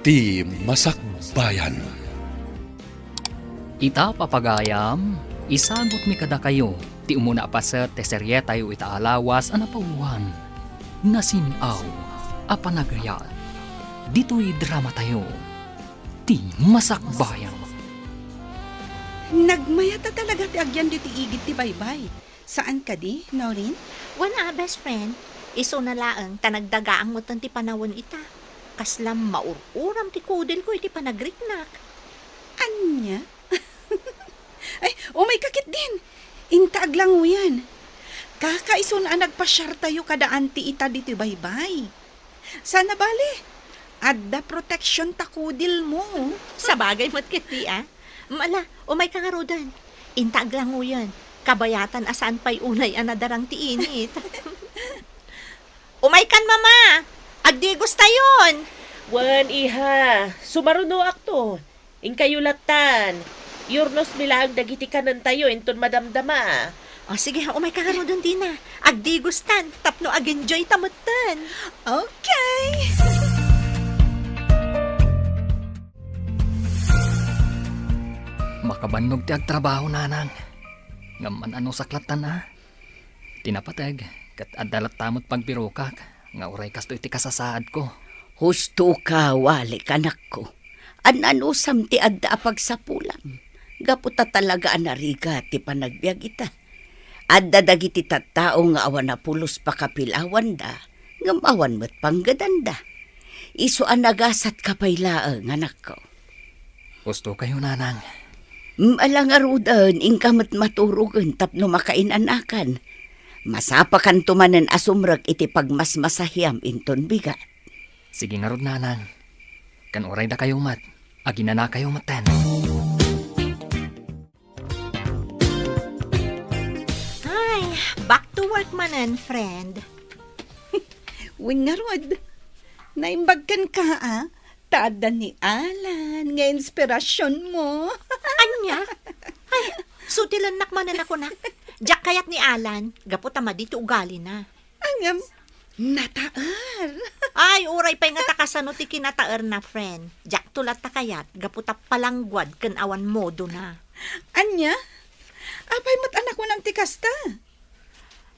Ti Masakbayan. Ita papagayam, isagot mi kada kayo, ti umuna pa sa teserye tayo itaalawas anapauwan. Nasinaw, apanagaya, dito'y drama tayo, ti Masakbayan. Nagmayata talaga ti agyan di ti igit ti baybay. Saan ka di, Norin? Wana, best friend, iso na laang tanagdagaang mo ti panawon ita. Kaslam maururam ti kudel ko iti panagriknak. Anya? Ay, may kakit din. Intaag lang mo yan. Kakaiso na nagpasyar tayo kada anti ita di ti baybay. Sana bali, adda protection takudil mo. Sa bagay mo't kiti, ah. Mala, umay ka nga rodan. Intag lang mo yan. Kabayatan asaan pa'y unay anadarang ti init. Umay kan, mama! Agdigos tayon! Wan, iha. Sumaruno akto. Inkayo latan. Yurnos milaang dagiti kanan tayo inton madamdama. O sige, umay ka nga rodan din na. Agdigos tan, tapno ag-enjoy tamutan. Okay. Makabannog ti agtrabaho nanang. Ngaman ano saklatan na. Tinapateg, kat adalat tamot pagpirukak. Nga uray kasto iti kasasaad ko. Husto ka, wali kanak ko. Anusam ti adda pagsapulan. Gaputa talaga anariga ti panagbiag ita. Adda dagiti tattao nga awan na pulos pakapilawan da. Ngamawan mo't panggadanda. Iso anagasat kapaylaang anak ko. Gusto kayo nanang. Alangarudan, ingkamot maturugan tapno makainanakan. Masapakan tumanan asumrag iti pagmasmasahyam inton bigat. Sige nga rod nanang. Kan oray da kayo mat. Agina na kayo maten. Ay, back to work manan, friend. Wingarod. Naimbagkan ka, ah. Tada ni Alan, nga inspirasyon mo. Anya? Ay, sutilan nakmanan ako na. Diyak kayat ni Alan, gaputama dito ugali na. Angam, nataar. Ay, uray pa'y nga takasano ti kinataer na, friend. Diyak tulat ta kayat, gaputa palangguad kan awan modo na. Anya? Apay mat anak mo ng tikasta.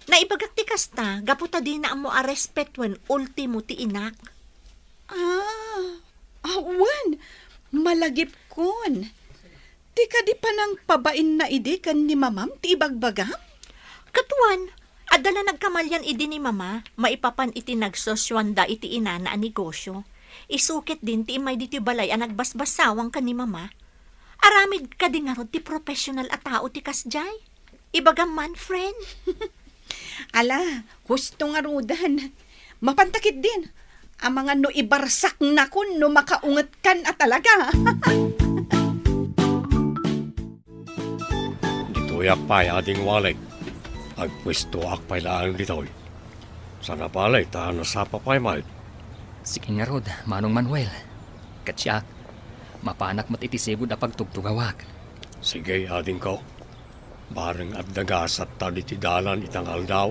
Naibagak ti kasta, gaputa di na mo a respetwen ultimo ti inak. Awan, malagip kon. Di ka di pa nang pabain na idi kan ni mamam ti ibagbagam? Katuan, adala nagkamalyan idi ni mama, maipapan iti nagsosywanda iti ina na negosyo. Isukit din ti imay diti balay ang nagbasbasawang ka ni mama. Aramid ka di nga rod ti professional at tao ti kasjay. Ibagam man, friend. Ala, gusto nga rudan. Mapantakit din. Ang mga no ibarsak na kun no makaungat kan at talaga. Dito'y akpay ading walig. Agpwesto akpay laan dito'y. Sana palay taan na sapa pa'y mahit. Sige nga rod, Manong Manuel. Katsyak, mapanak mat iti sigod a pagtugtugawak. Sige ading ko. Bareng at dagas at taditidalan itang aldaw.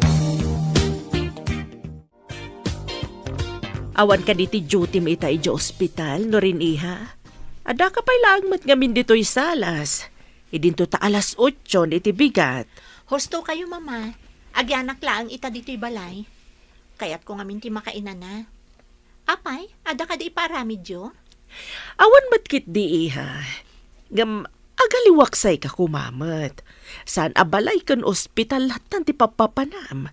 Awan ka diti duty mo ita iti ospital, no rin iha. Ada ka pa'y laangmat ngamin dito'y salas. Idinto ta alas 8 iti bigat. Husto kayo, mama. Agyanak laang ita dito'y balay. Kaya't ko ngamin ti makainan na. Apay, ada ka di iparamidyo? Awan matkit di iha. Agaliwaksay ka kumamat. Saan abalay kan ospital latan ti papapanam.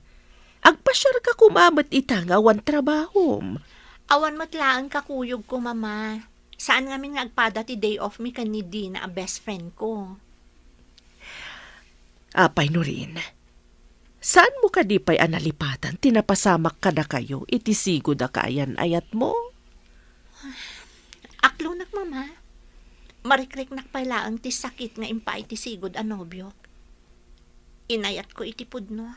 Agpasyar ka kumamat ita nga awan trabahom. Awan matlaang kakuyog ko, mama. Saan ngamin nga agpada ti day off mi kan ni Dina, a best friend ko? Apay no rin. Saan mo ka di pa'y analipatan? Tinapasamak ka na kayo, itisigo da kaayan ayat mo? Aklunak, mama. Marikrik nakpailaang ti sakit nga impay ti sigod a nobyok. Inayat ko iti pudno.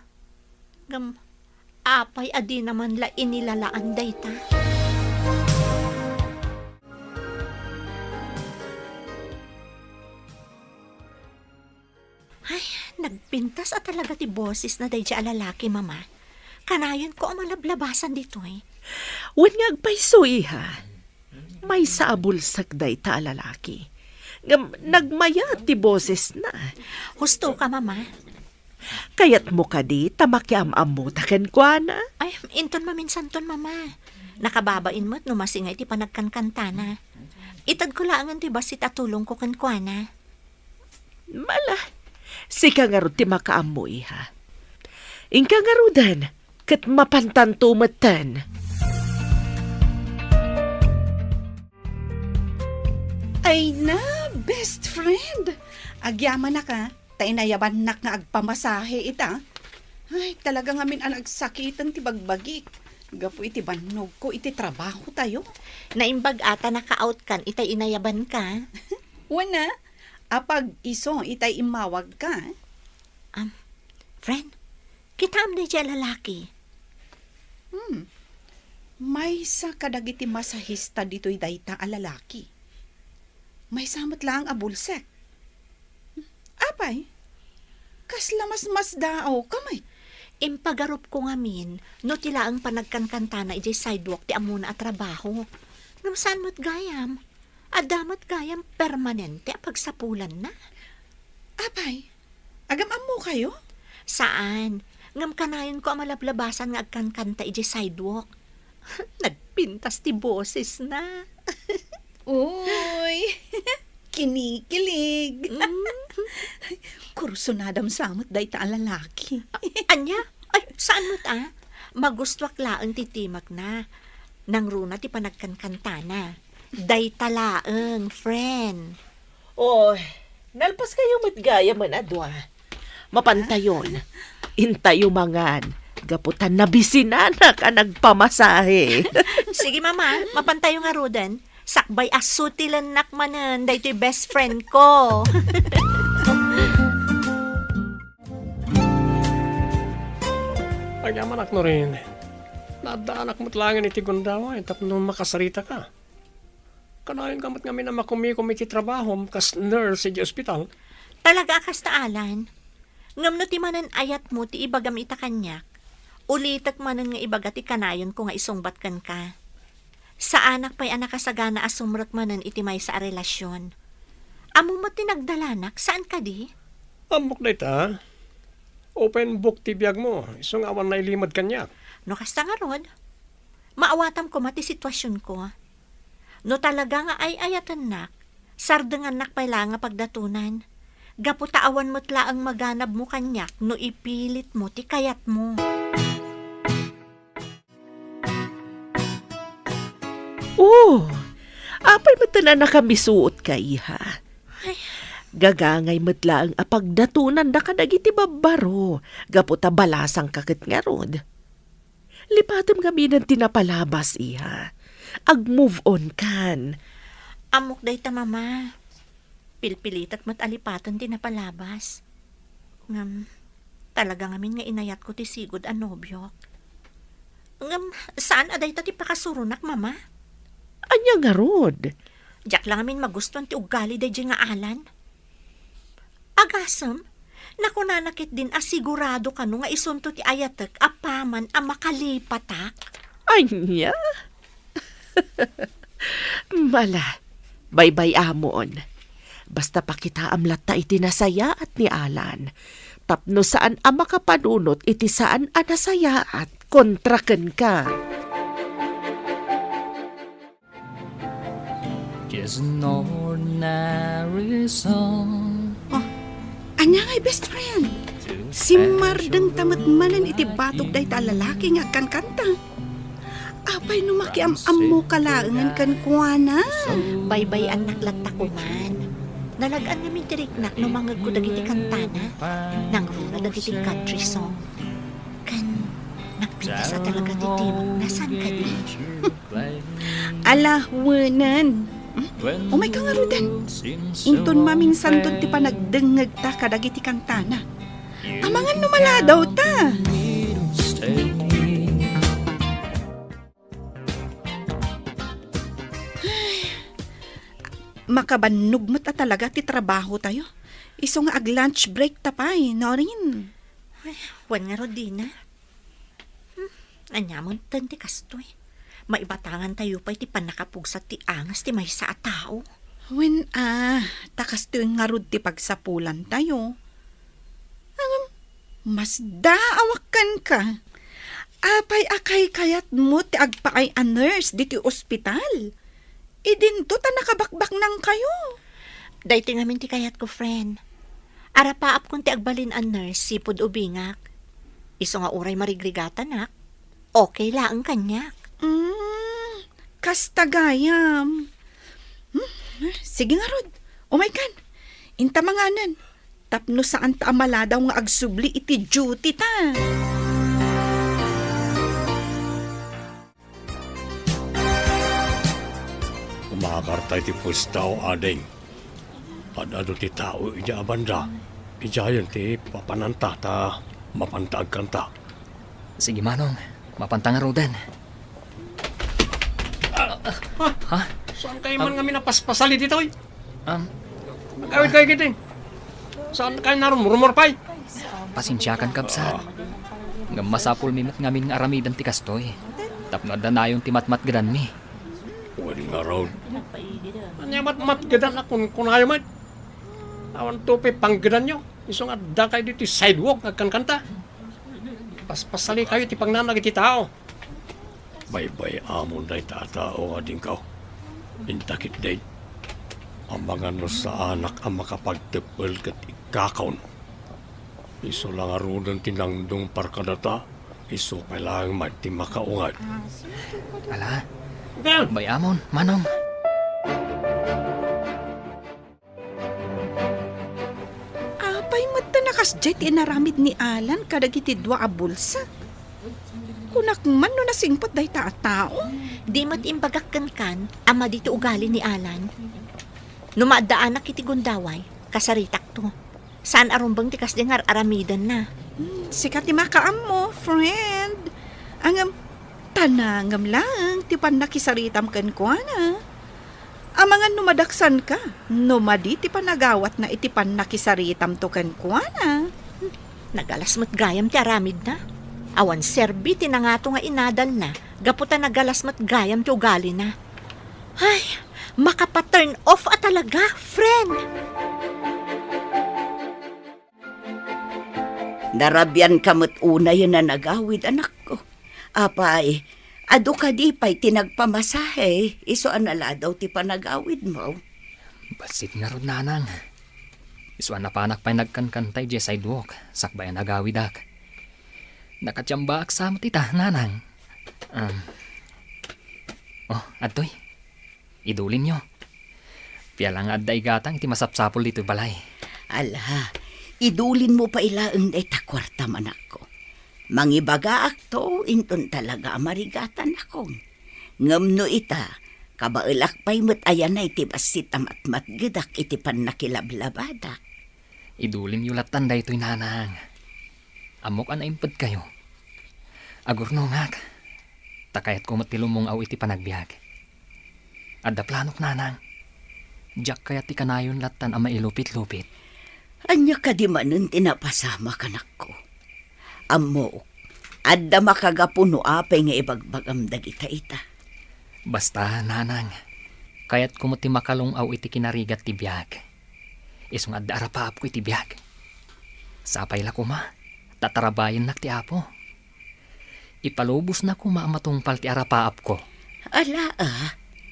Apay adi naman la inilalaan dayta. Ay, nagpintas at talaga ti boses na day siya lalaki, mama. Kanayon ko ang malablabasan dito eh. Wan nga agpayso, iha. may saabulsak day ta lalaki. Ngam nagmaya ti boses na. Husto ka, mama. Kayat mo ka di tamakiam-am mo taken kwa na. Ay, inton maminsan ton, mama. Nakababain mo't numasingay ti panagkankanta na. Itad ko laangan ti basit at tulong ko kankwana. Mala, si kangaro ti makaam mo iha. Ingka ngarudan, kat mapantanto matan. Ay na, best friend. Agyaman na ka, tayo nayaban nak nga agpamasahe ita. Ay, talaga ngamin ang agsakitan ti bagbagik. Gapo iti banog ko, iti trabaho tayo. Naimbag ata naka-out kan, itay inayaban ka. Wana, apag iso, itay imawag ka. Friend, kita am na dyan lalaki. May sa kadagiti masahista dito'y dayta a lalaki. May samat lang a bulsek. Apay, kaslamas daaw kamay. Impagarup ko ngamin, no tila ang panagkankanta na ijay sidewalk ti amuna at trabaho. Ngam saan mo't gayam? Adamat gayam permanente a pagsapulan na. Apay, agam mo kayo? Saan? Ngam kanayon ko ang malablabasan nga agkankanta ijay sidewalk. Nagpintas ti boses na. Uy, kinikilig. Kurso nadam samot dayta a lalaki. Anya? Ay, saan mo't Magustwak laang titimag na. Nang runa ti panagkankanta na. Day talaang, friend. Oy, nalpas kayo matgaya man adwa. Mapantayon, intayo mangan. Gaputan na bisinanak ang nagpamasahe. Sige mama, mapantayo nga rodan. Sakbay asutilan nakmanan, day to'y best friend ko. Agyaman no rin. Nadaanak mo't langan iti gundawa, tapno makasarita ka. Kanayon kamot kami na makumiti trabaho, kas nurse sa ospital. Talaga akas taalan. Ngam no ti manan ayat mo ti ibagam ita kanyak. Ulitak manan nga ibaga ti kanayon ko nga isungbat kan ka. Sa anak pa'y anak kasagana asumrak manan iti may sa relasyon. Amo mo tinagdalanak, saan ka di? Amok na ita. Open book ti biyag mo. Isong awan na ilimad kanya. No kasta nga rod. Maawatam ko mati sitwasyon ko. No talaga nga ay ayatan nak, sardengan nak pa'y nga pagdatunan. Gaputaawan mo't laang maganab mo kanyak no ipilit mo ti kayat mo. Apay matanan na kami suot ka, iha. Gagangay matla ang apagdatunan na kadagiti babaro. Gaputa balasang kakit nga rod. Lipatam kami ng tinapalabas, iha. Ag-move on kan. Amok day ta mama. Pilpilitat mat alipatan din na palabas. Ngam, talaga ngamin nga inayat ko ti sigod a nobyok. Ngam, saan aday ta ti pakasurunak mama? Anya nga rod. Diyak lang amin maguston ti ugali day nga alan. Agasam, nakunanakit din asigurado ka no nga isunto ti ayatek apaman a makalipatak. Anya? Mala, bye-bye amon. Basta pakita amlat ta iti nasaya at ni Alan. Tapno saan ang makapanunot iti saan ang nasaya at kontraken ka. Just an ordinary song. Anya nga'y best friend. Si Mardeng tamatmanan iti batog day ta lalaki nga kankanta. Apay no makiam-am mo kalaangan kan kuana. Bye-bye ang naglagta ko man. Nalagaan kami tiriknak no mangag ko dagiti kantana. Nang runa dagiti country song. Kan, nagpinta sa talaga ti timog. Nasaan ka di? Alawanan. Umay ka nga rudan. Inton maminsan ton ti panagdengeg ta kadagiti kantana. Amangan numala daw ta. Makabanog mo ta talaga ti trabaho tayo. Iso nga ag-lunch break ta pa no rin. Wan nga Rodina. Anyamon tanti kastoy. Maibatangan tayo pa iti panakapugsat ti angas ti may sa tao. When takas to yung ngarud ti pagsapulan tayo. Mas daawakan ka. Apay akay kayat mo ti agpaay a nurse di ti ospital. Idinto ta nakabakbak nang kayo. Dayti ngamin ti kayat ko, friend. Arapaap kung ti agbalin a nurse, sipod ubingak. Iso nga uray marigrigatan nak. Okay lang kanyak. Kastagayam. Sige nga rod. Umaykan. Inta manganan. Tapno saan ta amala daw nga agsubli iti duty ta. Kumakartay ti pustaw ading. Padado ti tao ija abanda. Ijayan ti papananta ta mapantag kanta. Sige manong, mapantang roden. Ha? Saan kayo man nga minapaspasali dito eh? Magawid kayo giting. Saan kayo narumurumor pa'y? Pasensyakan kabsat. Nga masapul mimot ngamin nga aramidan ti kastoy. Tapno na yung timatmat gadan mi. Pwede nga raw. Anya mat gadan na kung kayo man. Awan tupi pang gadan nyo. Iso nga da kayo dito sidewalk nagkankanta. Paspasali kayo ti pangnanag iti tao. Bay-bay amon day tatao nga din kao. Intakit day. Ang mga no sa anak ang makapagtepel kat ikakaon. Iso lang arunan tinangdong parkadata. Iso kailangan mati makaungat. Ala, Well, bayamon, manong. Apay mata nakasjet inaramid ni Alan kadagiti dua a bulsak. Kunak man no nasingpot day ta a tao. Di mat imbagakkan kan, ama dito ugali ni Alan. Numaadaan na kiti gundaway, kasaritak to. Saan arumbang tikas dengar aramidan na. Sikat ti makaam mo, friend. Ang tanangam lang, ti pan nakisaritam kan ko na. Amangan numadaksan ka, numadi ti panagawat na iti pan nakisaritam to kan ko na. Nagalas mo't gayam ti aramid na. Awan serbi tinangato nga inadal na, gaputa nagalas mo't gayam ti ugali na. Ay, makapa-turn off at talaga, friend. Narabyan kamot una yun na nagawid, anak ko. Apay, ado ka di pa'y tinagpamasahe. Iso anala daw ti panagawid mo. Basit nga rod nanang. Iswan na panak pa'y nagkankantay di sidewalk. Sakbayan nagawidak. Nakatsamba sa mo tita, nanang. Adoy. Idulin nyo. Pialang adda igatang iti masapsapol dito balay. Ala, idulin mo pa ilaang day takwarta manak ko. Mangibaga akto, inton talaga amarigatan akong. Ngamno ita, kabailak pa'y mat ayan na iti basit amat gidak iti pan nakilablabada. Idulin yulatan da ito'y nanang. Amok an impad kayo. Agurno ngak. Takayat ko matilumong aw iti panagbiag. Adda planok nanang. Diyak kaya ti kanayon latan ama ilupit-lupit. Anya ka di manun tinapasama kanak ko. Amok, adda makagapuno apay nga ibagbagam dagita ita. Basta nanang. Kayat ko ti makalong aw iti kinarigat ti biag. Isong adda arapaap ko iti biag. Sapay la kuma. Tatarabayan nak ti apo. Ipalubos na kuma matungpal ti arapaap ko. Ala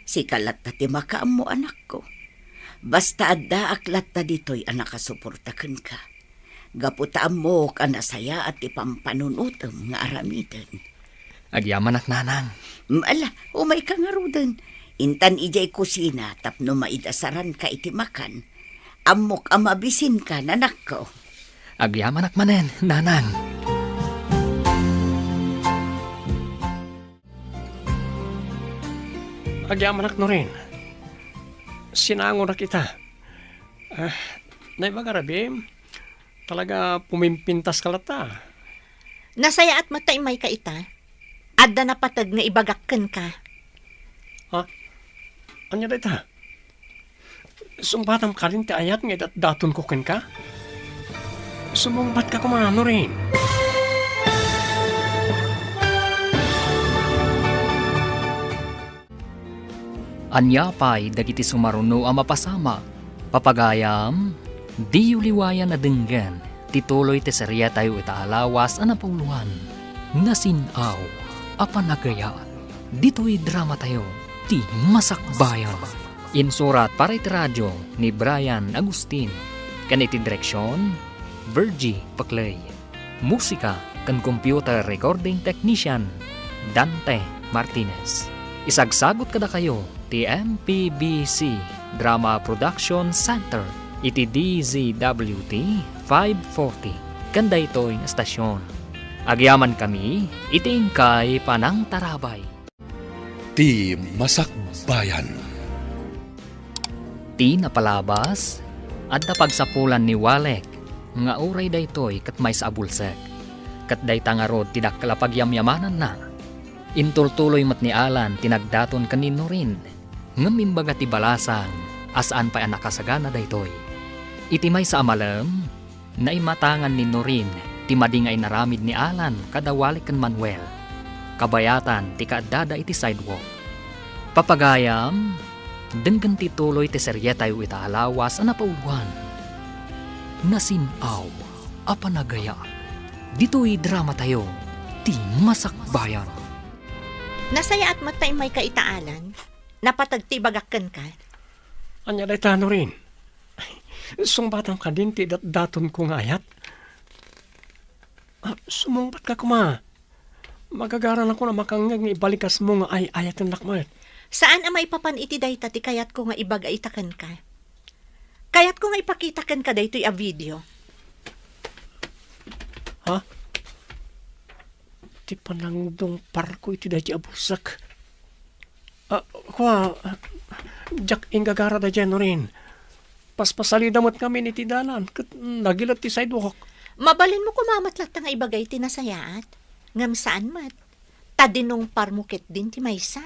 si kalat na ti makaam mo anak ko. Basta adda aklat ta dito'y anak kasuportakan ka. Gaputaam mo ka nasaya at ipampanunutom nga aramidan. Agyaman ak nanang. Ala, umay ka nga rudan. Intan ijay kusina tapno maidasaran ka iti makan. Amok amabisin ka nanak ko. Agyaman ak manen, nanang. Agyamanak no rin. Sinango na kita. Naibagarabi, talaga pumimpintas ka lata. Nasaya at mataimay ka ita. Adda na patag nga ibagakkan ka. Anya da ita? Sumbatam ka rin ti ayat nga daton ko ken ka? Sumumbat ka kumano rin. Anya pa'y dagiti sumaruno ang mapasama. Papagayam, di uliwayan na denggan, tituloy teseriya tayo itaalawas ang napuluhan. Nasinaw, apanagaya, dito'y drama tayo, ti masakbayan. Insurat para iti radyo ni Brian Agustin. Kaniti direksyon, Virgie Paclay. Musika kan computer recording technician, Dante Martinez. Isagsagot kada kayo ti MPBC Drama Production Center iti DZWT 540 kanda ito'y estasyon. Agyaman kami iti ingkay panang tarabay. Ti Masakbayan. Ti napalabas at napagsapulan ni Walek nga uray daytoy kat may sa abulsek. Kat dayta nga rod tidak kalapagyamyamanan na. Intultuloy mat ni Alan tinagdaton kanino rin. Ngamimbaga ti balasang asaan pa ang nakasagana daytoy. Iti may sa amalam na imatangan ni Norin ti madingay naramid ni Alan kada Walek ken Manuel. Kabayatan ti kaadada iti sidewalk. Papagayam denggan ti tuloy ti serye tayo itaalawas ang napauluan. Nasinaw, apanagaya, dito'y drama tayo, ti masakbayan. Nasaya at matay may kaitaalan, napatagtibagakan ka. Anya day tano rin. Sumbatang ka din ti daton kong ayat. Sumungbat ka kuma. Magagaran ako na makangag nga ibalikas mo nga ay ayat ng nakmat. Saan amay papan iti dayta ti kayat ko nga ibaga itakan ka? Kayat ko nga ipakitakan ka daytoy a video. Ha? Ti panangdong parko iti dahi abulsak. Jak ingagara da dyan rin. Paspasalidamot kami ni ti dalan. Nagilat ti sidewalk. Mabalin mo kumamatlat nga ibagay ti nasayaat. Ngam saan mat? Tadinong parmukit din ti maysa.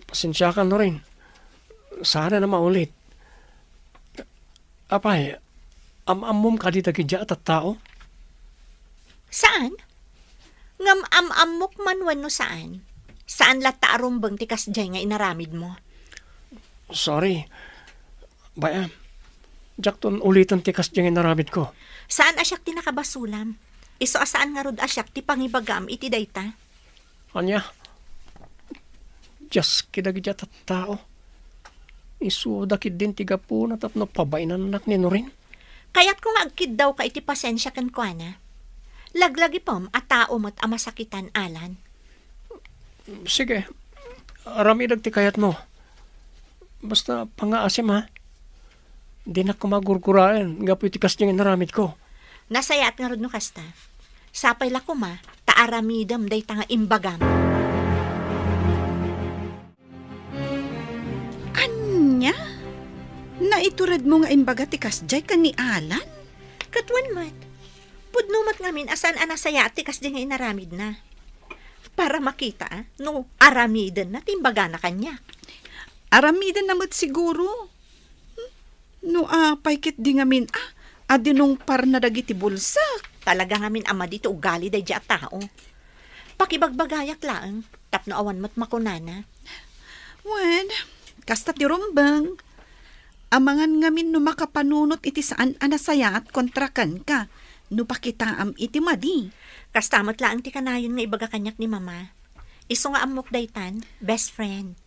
Pasensya ka na rin. Sana na maulit. Apay, amamom ka di tagidya at tao? Saan? Ngam amok manwan no saan? Saan lata arumbang ti kasjay nga inaramid mo? Sorry. Baya, jakton ulitan ti kasjay nga naramid ko. Saan asyak ti nakabasulam? Iso asaan nga rod asyak ti pangibagam iti dayta? Anya? Just kidagidya at tao. Isudakid din ti gapo na tapno pabainan anak ni Norin. Kaya't kung agkid daw ka iti pasensya kan kwa na. Laglagi pom at tao mo't amasakitan Alan. Sige, aramidag ti kayat mo. Basta pangaasim ha. Di na kumagurguraan, nga po iti kasdyang naramid ko. Nasayat nga rod no kasta. Sapay la kuma, taaramidam day tanga imbagam. Anya? Naiturad mo nga imbaga ti kasjay ka ni Alan? Katwan mat, pudnumat ngamin asan anasaya ti kasdi nga inaramid na. Para makita, no, aramidan na timbaga na kanya. Aramidan namat siguro. No, paikit di ngamin, adinong par na dagiti bulsak. Talaga ngamin ama dito ugali day at tao. Pakibagbagayak lang, tapno awan mat makunana. Wen, kasta ti rumbang. Amangan ngamin no makapanunot iti saan anasaya at kontrakan ka. No pakitaam iti madi. Kastamat lang ti kanayon nga ibaga kanyak ni mama. Iso nga amok daytan, best friend.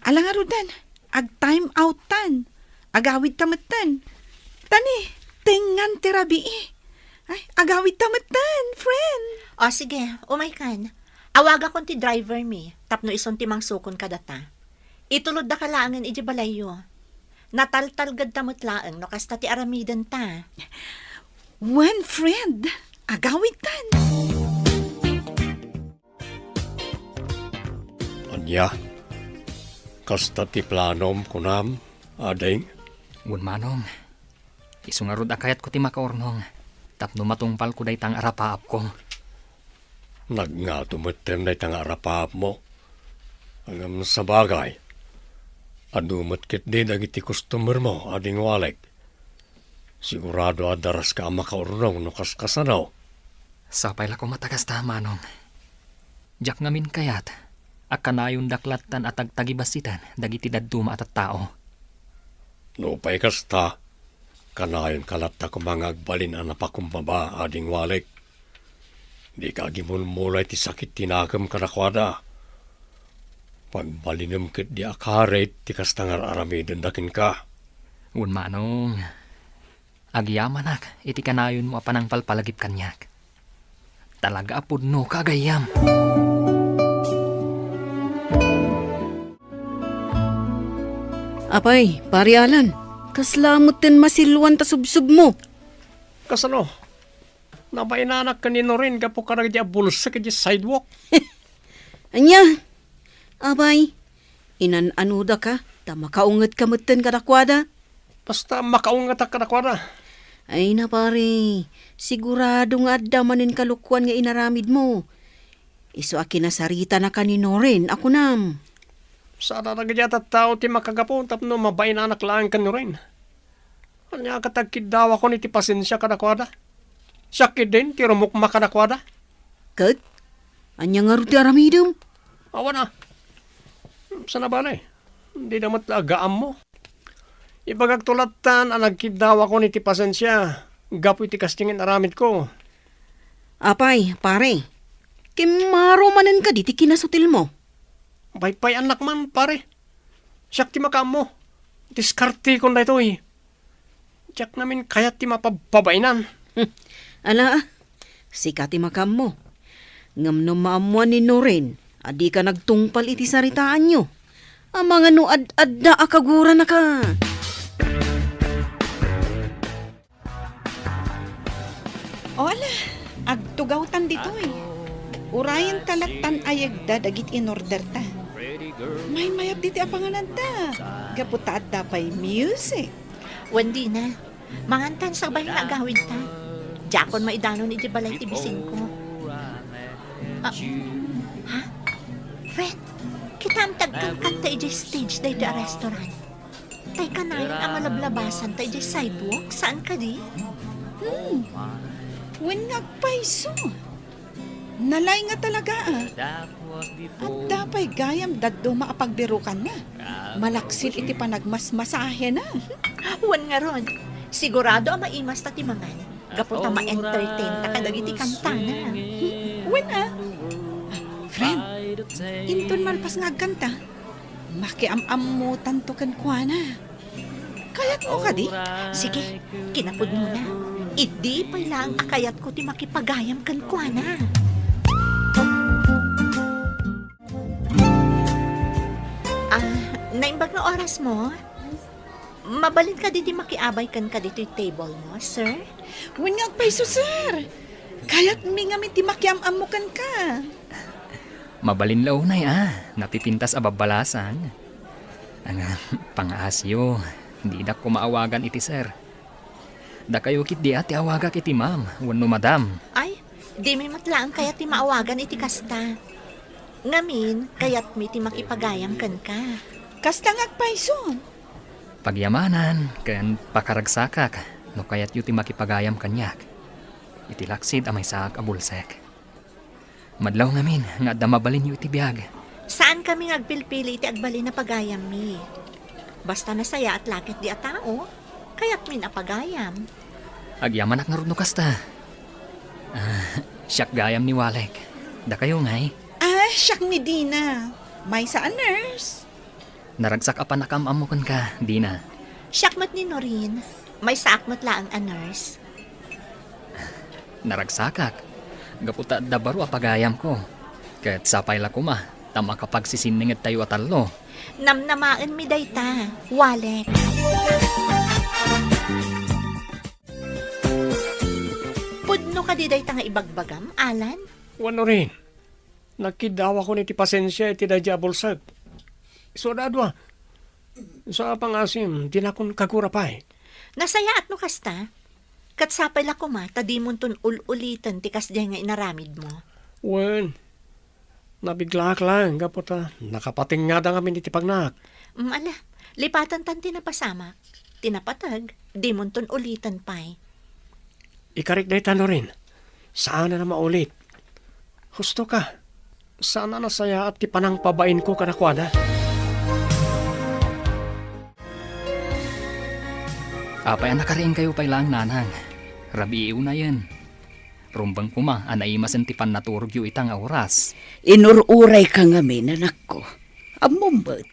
Alang arudan, ag time outan. Agawid tamatan. Tani, tengan terabi Ay, agawid tamatan, friend. O sige, umay kan. Awaga kon ti driver mi, tapno ison ti mangsukon kadata. Itulod da kalangan iti balayo. Nataltalgad tamot laeng no kasta ti aramidan ta. One friend, agawid tan. Anya, kasta ti planom kunam, ading. Ngun manong, isungarod akayat ko ti makaornong. Tapno matungpal ko day tang arapaap ko. Nagngatumatan na itang arapaap mo. Hanggang sa bagay. Adumat kit din ang iti customer mo, ading Walek. Sigurado adaras ka makaurnong no kaskasanaw. Sapay la ko matagas ta manong. Jak ngamin kayat, Akanayon daklatan at tagtagibasitan dagiti daduma at tao. No pa'y kasta, kanayon kalata kumangagbalin ang napakumbaba ading walik. Di ka gimulmulay ti sakit tinagam kadakwada. Pagbalinam kit di akaret ti kastangar aramidon dakin ka. Un manong, agyamanak, iti kanayon mo apanang palpalagip kanyak. Talaga apod no kagayam. Apay, pari Alan, kaslamot din masiluan ta subsub mo. Kasano? Nabainanak kanino rin kapo karag di abulsa ka di sidewalk. Anya, abay, inanuda ka, ta makaungat ka mutin kadakwada. Basta makaungat ka kadakwada. Ay na pare, sigurado nga adamanin kalukuan nga inaramid mo. Iso akin nasarita na kanino rin, ako nam. Sana nagayat at tao ti makagapon tapno mabainanak lang kanino rin. Anya katagkid daw ako ni ti pasensya kadakwada. Sakit din ti rumukma kadakwada. Kat, anya nga rin ti aramidom. Awa na. Sana ba na Hindi naman agaam mo. Ibagagtulatan ang nagkidaw ako ni ti pasensya. Gapo iti kastingin aramid ko. Apay, pare, kimaromanan ka di ti kinasutil mo. Baypay anak man, pare. Siyak ti makam mo. Diskarte ko na ito eh. Siyak namin kayat ti mapabainan. Ala, sikati makam mo. Ngam no maamuan ni Norin, adi ka nagtungpal iti saritaan nyo. Ang mga no ad-ad akagura na ka. O ala, agtugawtan dito eh. Urayan talatan ayagda dagit in order ta. May mayap diti apanganan ta. Gaputa at tapay music. Wendi na, mangantan sa bahin na agawid ta. Jakon maidanon iti balay ti bising ko. Ha? Fred, kita ang tagtangkan ta iti stage da iti restaurant. Tay kanayon ang malablabasan ta iti sidewalk. Saan ka di? When ngagpaiso. Nalay nga talaga ah. At dapay gayam daddo maapagbirukan na. Malaksil iti panagmasmasahe na. Wan nga ron. Sigurado ang maimas ta timangan. Gaputa ma-entertain ta kadag iti kantana. When ah. Friend, inton malpas nga ganta. Makiam-amutan to kan kuana. Kayat mo ka di? Sige, kinapod mo na. Idi pa lang akayat ko ti makipagayam kan kuana. Naimbag na oras mo? Mabalin ka diti makiabay kan ka dito yung table mo, sir? When nga paiso, sir. Kayat mi nga ti makiam-amukan ka. Mabalin launay napipintas ababalasan. Ang pangasyo, di da ko maawagan iti sir. Da kayo kit di ati awagak iti ma'am, wano madam. Ay, di mi matlaan kaya ti maawagan iti kasta. Ngamin, kayat mi ti makipagayam kan ka. Kasta nga paiso. Pagyamanan, kan pakaragsakak, no kayat yu ti makipagayam kanyak. Iti laksid amay saak abulsek. Madlaw ngamin, nga da mabalin yu iti biyag. Saan kami ngagpilpili iti agbali na pagayam mi? Basta nasaya at lakit di a tao, kayat min apagayam. Agyamanak nga ron no kasta. Siyak gayam ni Walek. Da kayo ngay. Siyak mi Dina. May sa nurse. Naragsak apan nakamamukan ka, Dina. Siyakmat ni Norin, may saakmat laang a nurse. Naragsakak. Gaputa da baro apagayam ko. Kat sapay la kuma, tama kapag sisiningit tayo atalo. Namnamaan mi dayta, Walek. Pudno ka di dayta nga ibagbagam, Alan? Wano rin. Nagkidaw ako ni ti pasensya iti dadya bulsag. So dadwa. Sa pangasim, di na akong kagurapay. Nasaya at no kasta? Katsapay la kuma, tadimon ton ul-ulitan tikas diyan nga inaramid mo. Wen, nabigla lang, gapota. Nakapating nga da kami ni ti pagnak. Ala, lipatan tan tinapasama. Tinapatag, dimon ton ulitan pay. Ikarik day tano rin. Saan na maulit? Husto ka. sana nasaya at ti panang pabain ko kanakwana. Apay nakariin kayo pay lang nanang. Rabi na yan. Rumbang kuma, anaimasan ti pan naturog yu itang oras. Inururay ka ngamin, anak ko. Amumbet.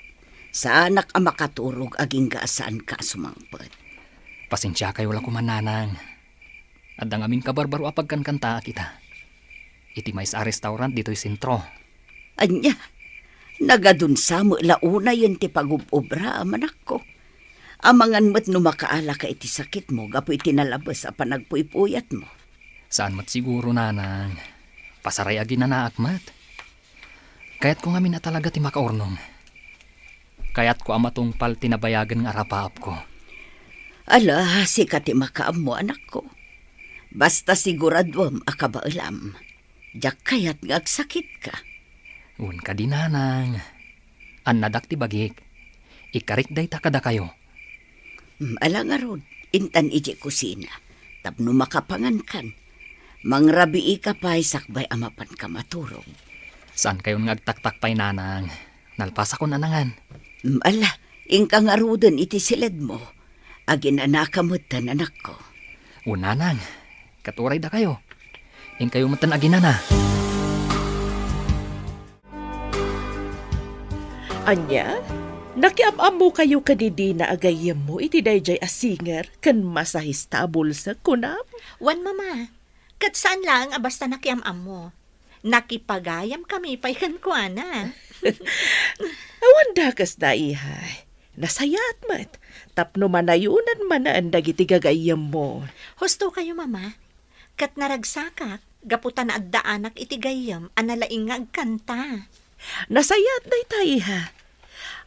Sa anak ang makaturog aging gaasaan ka sumangpet. Pasensya kayo lang kumananang. At ang aming kabarbaro apagkan kanta kita. Iti may sa restaurant dito'y sentro. Anya, nagadun sa mo launa yun ti pag-ubra, anak ko. Amangan mo't numakaala ka iti sakit mo, gapo iti nalabas a panagpuypuyat mo. Saan mat siguro nanang? Pasaray agi na naakmat. Kaya't ko ngamin na talaga ti makaurnong. Kaya't ko amatungpal tinabayagan nga rapaap ko. Ala, si ka ti makaam mo, anak ko. Basta siguradwam akabaalam. Diyak kaya't ngagsakit ka. Un ka di nanang. Anadak ti bagik. Ikarik day takada kayo. Ala nga rod, intan iji kusina. Tapno makapangan kan. Mangrabii ka pa'y sakbay amapan ka maturog. Saan kayo ngagtaktak pa'y nanang? Nalpasa ko nanangan. Ala, ingka nga rodon iti silid mo. Agin anakamutan, anak ko. Un nanang, katuray da kayo. In kayo matan agi na. Anya, nakiamam mo kayo kadidi na agayam mo iti dayjay a singer kan masahista bulsa kunam. Wan mama, kat saan lang basta nakiamam mo. Nakipagayam kami pa'y kankwana. Awan dakas na ihay. Nasayat mat. Tapno manayunan man na andag iti gagayam mo. Husto kayo mama. Kat naragsakak, gaputan na addaanak iti gayam, analaingag kanta. Nasayat na itay ha.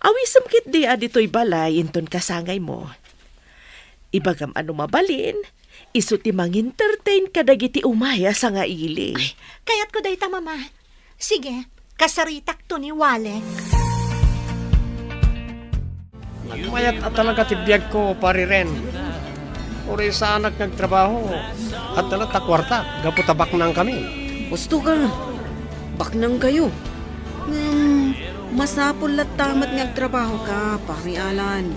Awisam kit di adito'y balay inton kasangay mo. Ibagam ano mabalin, iso ti mang-entertain kadagiti umaya sa nga ili. Kaya't ko dayta mama. Sige, kasaritak to ni Walek. Nagmayat at talaga tibiyag ko, pari ren. Uri sa anak nagtrabaho at talaga takwarta, gaputabak nang kami. Gusto ka. Baknang kayo. Masapol lat tamat nga trabaho ka, pari Alan.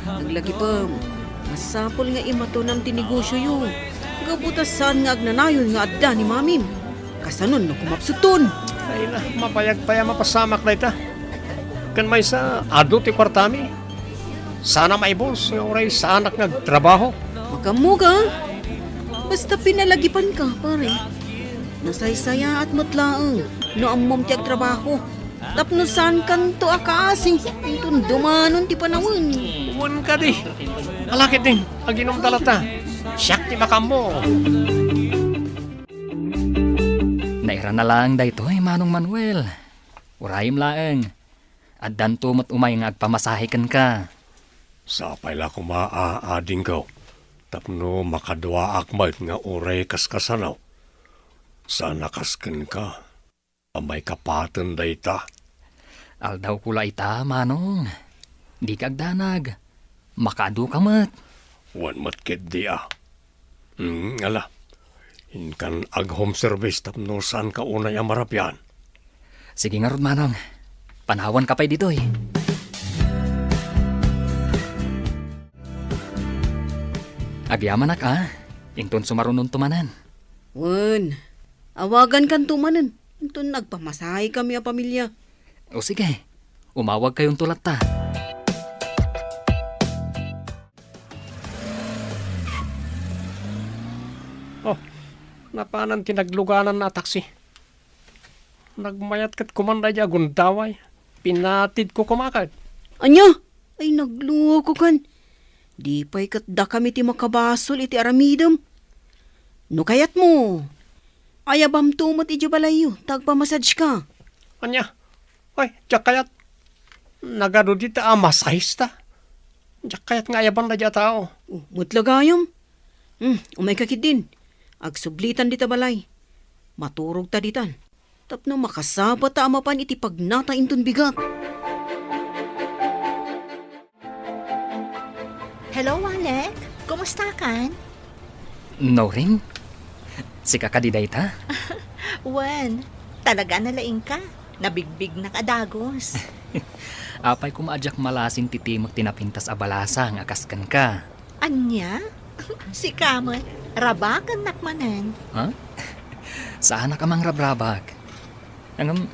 Naglagi pa, masapol nga imatunam tinegosyo yu. Gabutasan nga agnanayon nga adda ni mamim. Kasanon no kumapsuton. Ay na, mapayag pa yan mapasamak na ita. Kan may sa ado ti kwartami. Sana may boss, oray sa anak nagtrabaho. Magamuga. Basta pinalagipan ka, pare. Nasaysaya at matlaang. No ammom ti agtrabaho. Tapno saan kanto akaasing. Itong dumanon ti panawin. Uwan ka di. Alakit din, aginom talata. Siyak ti makamo. Naira na lang dayto ay Manong Manuel. Urayim laeng. At danto mat umay nga agpamasahikan ka. Sapay la kumaaading ko. Tapno makadwa akmat nga oray kaskasanaw. Sana kasken ka. Amay kapatan dayta. Aldaw kula ita, Manong. Di kagdanag. Makadu ka mat. Wan matkit di ah. Ala. Inkan ag home service tapno saan ka unay amarapyan. Sige nga rod, Manong. Panawan ka pa'y dito eh. Agyaman na ka. Inton sumarunong tumanan. Wan, awagan kan tumanan. Ito nagpamasahe kami a pamilya. O sige, umawag kayong tulat ta. Oh, napanan tinagluganan na taksi. Nagmayat kat kumanda dya gundaway. Pinatid ko kumakad. Anya? Ay nagluho ko kan. Di pa'y katda kami ti makabasol iti aramidam. No kayat mo. Ayabam tumot iti balayo. Tagpamassage ka. Anya? Ay, diyak kayat. Nagado dita masahista. Diyak kayat nga ayaban na dya tao. Mutlagayam. Umay kakit din. Agsublitan dita balay. Maturog ta ditan. Tapno makasapa ta amapan iti pagnata inton bigat. Hello, Walek. Kumusta kan? No rin? Si kakadiday ta? Wan, talaga nalaing ka. Nabigbig na kadagos. Apay kumaadyak malasin titimag tinapintas abalasa nga kaskan ka. Anya? Si Kamot, rabakan nakmanan. Ha? Saan ka mang rabrabag? Ang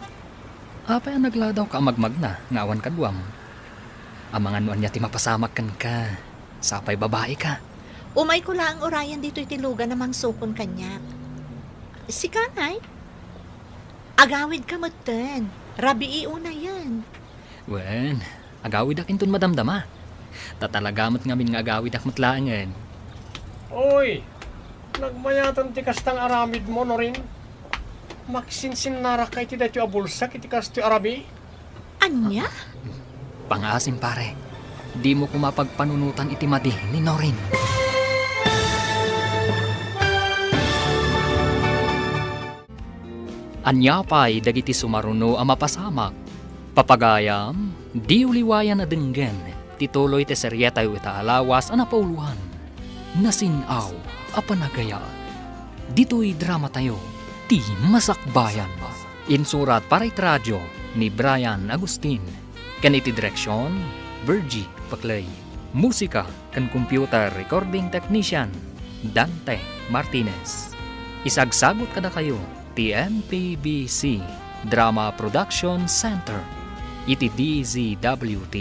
apay ang nagladaw ka magmag na, nga awan kadwam. Amangan mo niya ti mapasamak kan ka. Sapay babae ka. Umay ko lang orayan dito itilugan namang sukon kanyak. Si Kanay? Agawid ka matan. Rabi iuna yan. Wen, agawid akin tun madamdama. Tatalagamat ngamin nga agawid ak matlaangan. Oy, nagmayatan ti kastang aramid mo no rin. Maksinsin narakay ti dati abulsa kiti kasto arabi. Anya? Pangasim pare, di mo kumapagpanunutan iti madi ni Norin. Anyapay dagiti sumaruno ang mapasamak. Papagayam, di uliwayan na denggen, tituloy te seryeta yu itaalawas ang napauluhan. Nasinaw, apanagaya. Dito'y drama tayo, ti masakbayan ba? Insurat para radyo ni Brian Agustin. Kan iti direksyon, Virgie Paclay. Musika kan computer recording technician, Dante Martinez. Isagsagot kada kayo, TNPBC Drama Production Center. Iti DZWT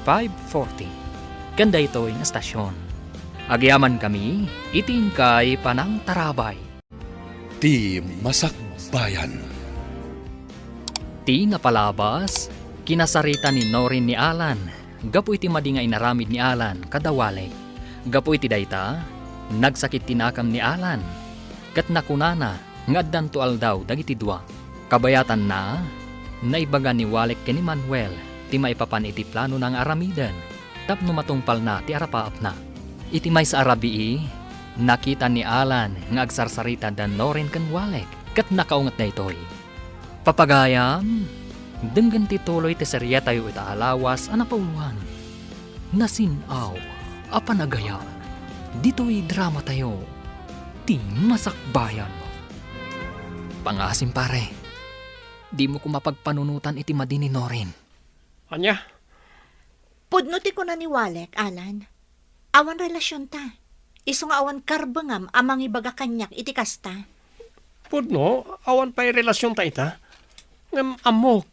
540. Kanda ito'y nga stasyon. Agyaman kami, itingkay panang tarabay. Ti Masakbayan. Ti napalabas, kinasarita ni Norin ni Alan. Gapo iti madi nga inaramid ni Alan kadawale. Gapo iti dayta, nagsakit tinakam ni Alan. Kat nakunana, ngaddan to aldaw dagiti dua. Kabayatan na, naibaga ni Walek ken ni Manuel, ti maipapan iti plano ng aramidan. Tapno matungpal na ti arapaap na. Iti may sa arabii, nakita ni Alan nga agsarsarita dan Norin ken Walek, kat nakaungat na itoy. Papagayam, denggan tituloy ti serya tayo itaalawas ang napauluhan. Nasinaw, apanagaya, dito'y drama tayo, ti masakbayan. Pangasim pare, di mo ko mapagpanunutan iti madi ni Norin. Anya? Pudnuti ko na ni Walek, Alan. Awan relasyon ta. Iso nga awan karbangam amang ibaga kanyak iti kasta. Pudno, awan pa'y relasyon ta ita. Ngam amok.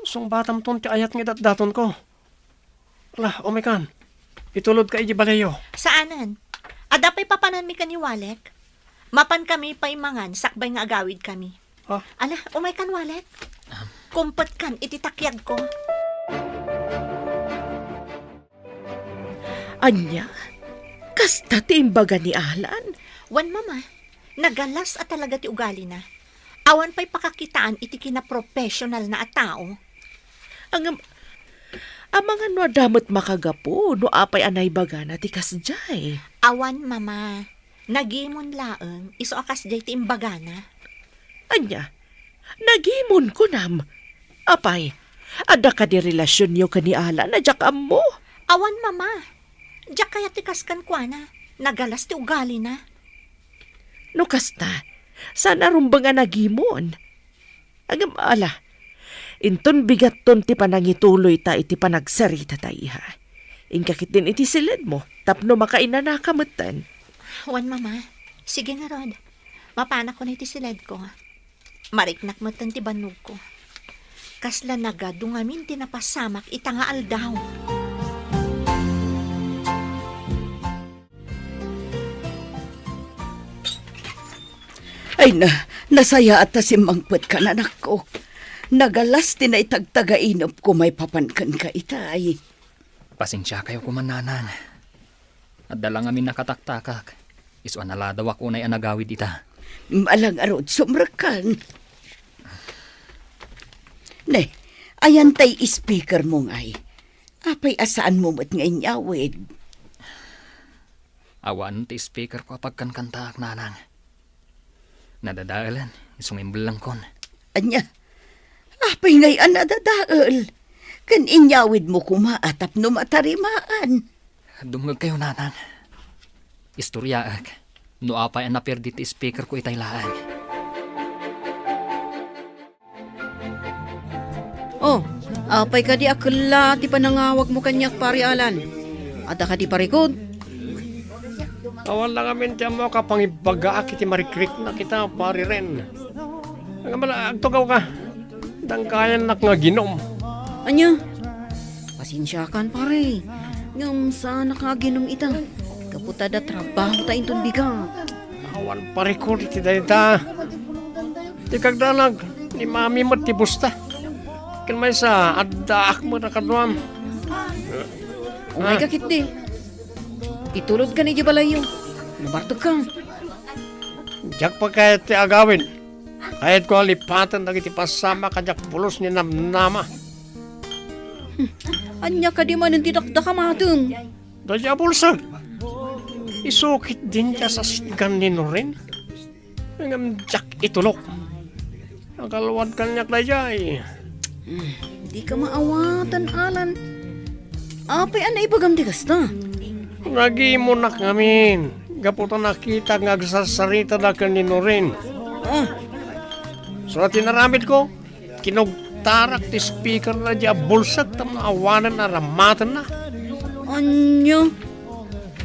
Song batam ton ti ayat nga daton ko. Lah, omekan. Itulod ka iji balayo. Saanan? Adapay papanan mi ka ni Walek. Mapan kami paimangan, sakbay nga agawid kami. Ah? Ala, umay kan Walek. Kumpet kan, iti takyag ko. Anya? Kasta ti imbaga ni Alan? Wan mama, nagalas at talaga ti ugali na. Awan pa'y pakakitaan iti kina-professional na at tao. Ang mga no damot makagapo, no apay anay baga na ti kasjay. Awan mama, nagimon laeng, iso akas jay ti imbaga na. Anya? Nagimon ko nam. Apay, ada ka di relasyon niyo ka ni Alan na jak mo. Awan mama, diyak kaya ti kaskan kwa na. Nagalas ti ugali na. No kasta, sana rumba nga nagimon. Agam ala, inton bigat ton ti panangituloy ta iti panagsarita ta iha. Inkakit din iti silid mo, tapno makainana kamatan. Wan mama, sige nga Rod. Mapana ko na iti silid ko. Mariknak mo ti banog ko. Kasla naga dungamin tinapasamak itanga aldaw. Ay nasaya at simangput ka na nako. Nagalas din ay tagtagainop ko may papankan ka itay. Pasensya kayo kumananang. At dalang amin nakataktakak. Iso analadaw ako na'y anagawid ita. Malang arod sumrakan. Ne, ayan tay speaker mong ay. Apay asaan mo mat ngay nyawid. Awan ti speaker ko apagkan kantaak nanang. Nadadaalan, isumimbelang kon. Anya, apay ngay anadadaal. Kan inyawid mo kumaatap no matarimaan. Dumngag kayo nanang. Istoryaak, no apay ang naperdi ti speaker ko itay laang. Oh, apay ka di akla ti panangawag mo kanyak pari Alan. Ada ka di parikod. Awan lang amin tiyan mo kapangibaga kiti marikrik na kita pari ren. Ang mala, agtugaw ka. Dangkayan nak nga ginom. Anya? Pasensyakan pare. Ngam sa nakaginom ita. Kaputa da trabaho ta intun biga. Awan parikod iti dayta. Ti kagdanag ni mami mo ti busta. Kan may sa addaak mo na kadwam. Umay kakit di. Itulod ka ni Jabalayo. Nabartog ka. Jak pa kahit ti agawin. Kahit ko alipatan dagiti pasama kajak pulos ni namnama. Anya ka di man ang tidakda ka matong. Dadya bulsag. Isukit din siya sa sitgan ni Norin. Ang jak itulok. Ang kalawad kanyak dadya eh. Di ka maawatan, Alan. Apay anay ipagam di kasta. Nagi mo na kamin. Gaputo nakita nga agsasarita na ka ni Norin. Ah, So tinaramid ko, kinugtarak ti speaker na diya bulsag tam na awanan na ramatan na. anya.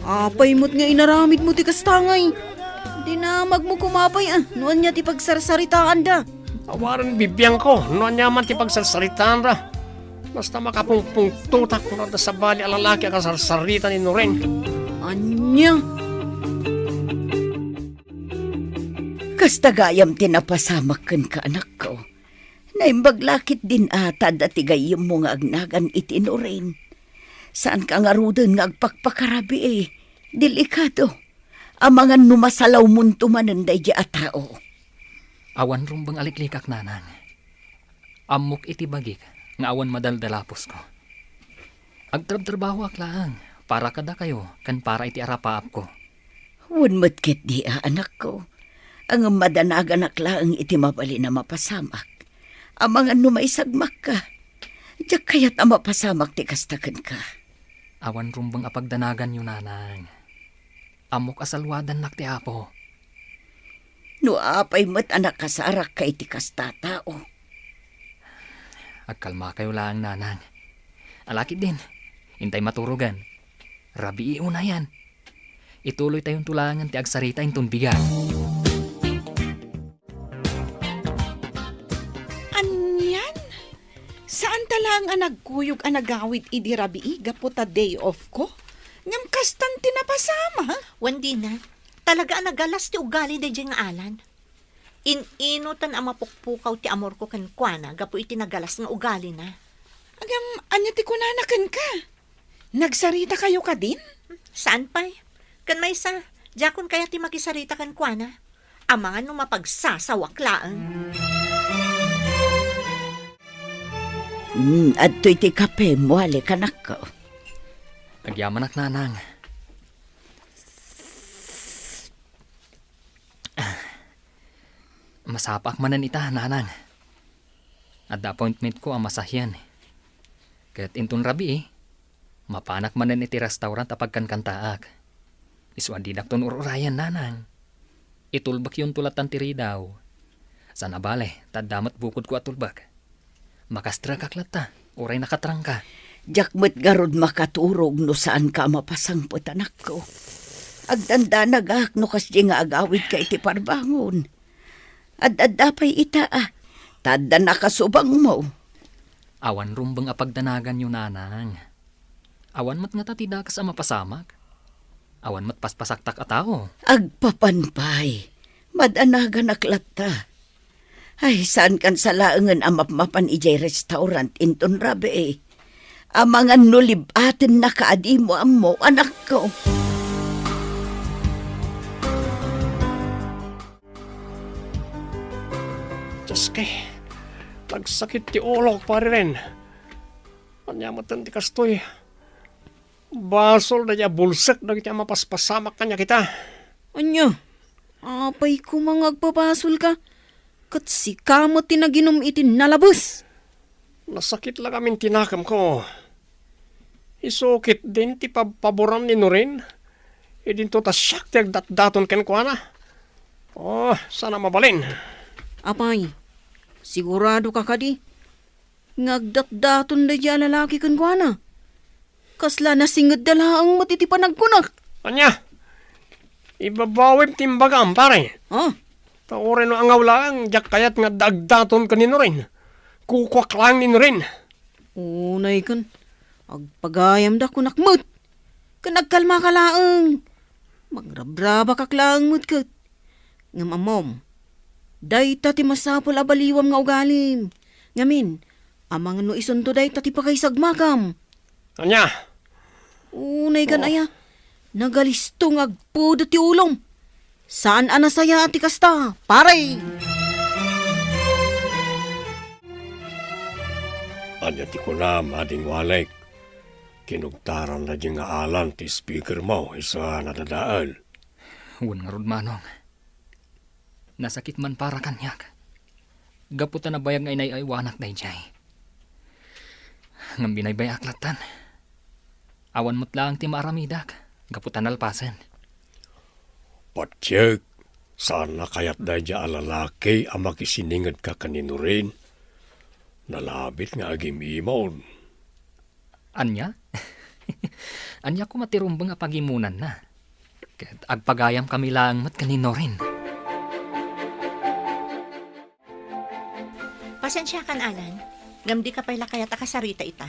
Apay mo't nga inaramid mo ti kastangay. Dinamag mo kumapay Noon niya ti pagsarsaritaan da. Awaran bibiyang ko, noon yaman ti pagsasaritaan ra. Basta makapungpung tutak mo na sa bali alalaki ang kasarsarita ni Noren. Anya. Kasta gayam tinapasamak kan ka anak ko. Naimbaglakit din ata dati gayam mo nga agnagan itinurin. Saan ka nga rudin nga agpakpakarabi Delikado. Amangan numasalaw munto mananday di atao. Awan rumbang aliklikak nanang. Amok iti bagik nga awan madaldalapos ko. Agtrab-trabaho ak lang para kada kayo kan para iti arapaap ko. Wun matkit di anak ko. Ang madanagan akla ang iti mabali na mapasamak. Amangan numaisagmak ka. Diyak kaya't ang mapasamak ti kastakan ka. Awan rumbang apagdanagan yun nanang. Amok asalwadan nak ti apo. No apay mo't anak kasarak kay ti kastatao. Agkalma kayo lang nanang. Alakit din. Hintay maturugan. Rabi iuna yan. Ituloy tayong tulangan ti agsarita intun bigan. Anyan? Saan talang ang nagkuyog ang nagawid idi rabii gaputa day off ko? Ngam kastan tinapasama. Wandi na, talaga ang nagalas ti ugali da nga Alan. Inutan ang mapukpukaw ti amor ko kan kuana, gapo iti nagalas nga ugali na. Agam, anya ti kunanakan ka? Nagsarita kayo ka din? Saan pa'y? Kan may sa, jakon kaya ti makisarita kan kuana. Amangan nung mapagsasawaklaan. At to'y ti kape mo, alikanak ko. Agyaman ak nanang. Masapak manan ita, nanang. At appointment ko ang masahyan. Kaya't intun rabi mapanak manan iti restaurant apag kankantaak. Iswan dinak ton ururayan, nanang. Itulbak yun tulatan tiri daw. Sana bale, tadamat bukod ko at tulbak. Makastra kaklata, uray nakatrang ka. Jakmet garod makaturog no saan ka mapasangpot anak ko. Agdanda nagak no kasdi nga agawid ka iti parbangon. Ad-adapay ita Tadda nakasubang mo. Awan rumbang apagdanagan yun, nanang. Awan mat nga tatida ka sa mapasamak. Awan mat paspasaktak ataw. Agpapanpay. Madanagan aklata. Ay, saan kan sa laangan amapmapan ijay restaurant inton rabi Amangan nulib atin nakaadi mo amo, anak ko. Diyos kay, nagsakit ti ulok pari rin. Anyamatan ti kastoy. Basol na niya bulsak na kita mapaspasamak kanya kita. Anya? Apay ko mangagpapasol ka. Kat si kamot tinaginom iti nalabos. Nasakit lang kaming tinakam ko. Isukit din ti paboran ni Norin. Idin to ta siyak ti agdat-daton ken ko na. Oh, sana mabalin. Apay, sigurado ka kadi. Ngagdat-daton da dyan lalaki kan kwa na. Kasla na singad dala ang matitipanag ko na. Anya, ibabawim timbagaan pare. Ah, Taorin no ang awlaan, jak kayat nga dagdaton kanino rin. Kukwak lang nino rin. unay kan. Agpagayam da ko nakmut. Kanagkalma ka laang. Magrabraba ka lang mut kat. Nga mamom. Day tati masapol abaliwam nga ugalim. Ngamin, amang no isunto day tati pa kay sagmakam. Anya, Unay kan aya. Nagalistong agpudo ti ulom. Saan anasaya ati kasta? Pare! anya ti ko na mading walek. Kinugtaran na di nga alan ti speaker mo isa nadadaan. Huwag nga rod manong. Nasakit man para kanyak. Gaputan na bayag nga inay ay wanak na ijay. Ngam binaybay aklatan. Awan mo't lang ti maaramidak. Gaputan alpasan. Patyek, saan na kayat da dya alalaki ang makisiningad ka kanino rin? Nalabit nga agim imon. Anya? Anya ko matirumbang nga pagimunan na. Kat agpagayam kami lang mat kanino rin. Pasensya kan, Alan. Ngam di ka pala kaya takasarita ita.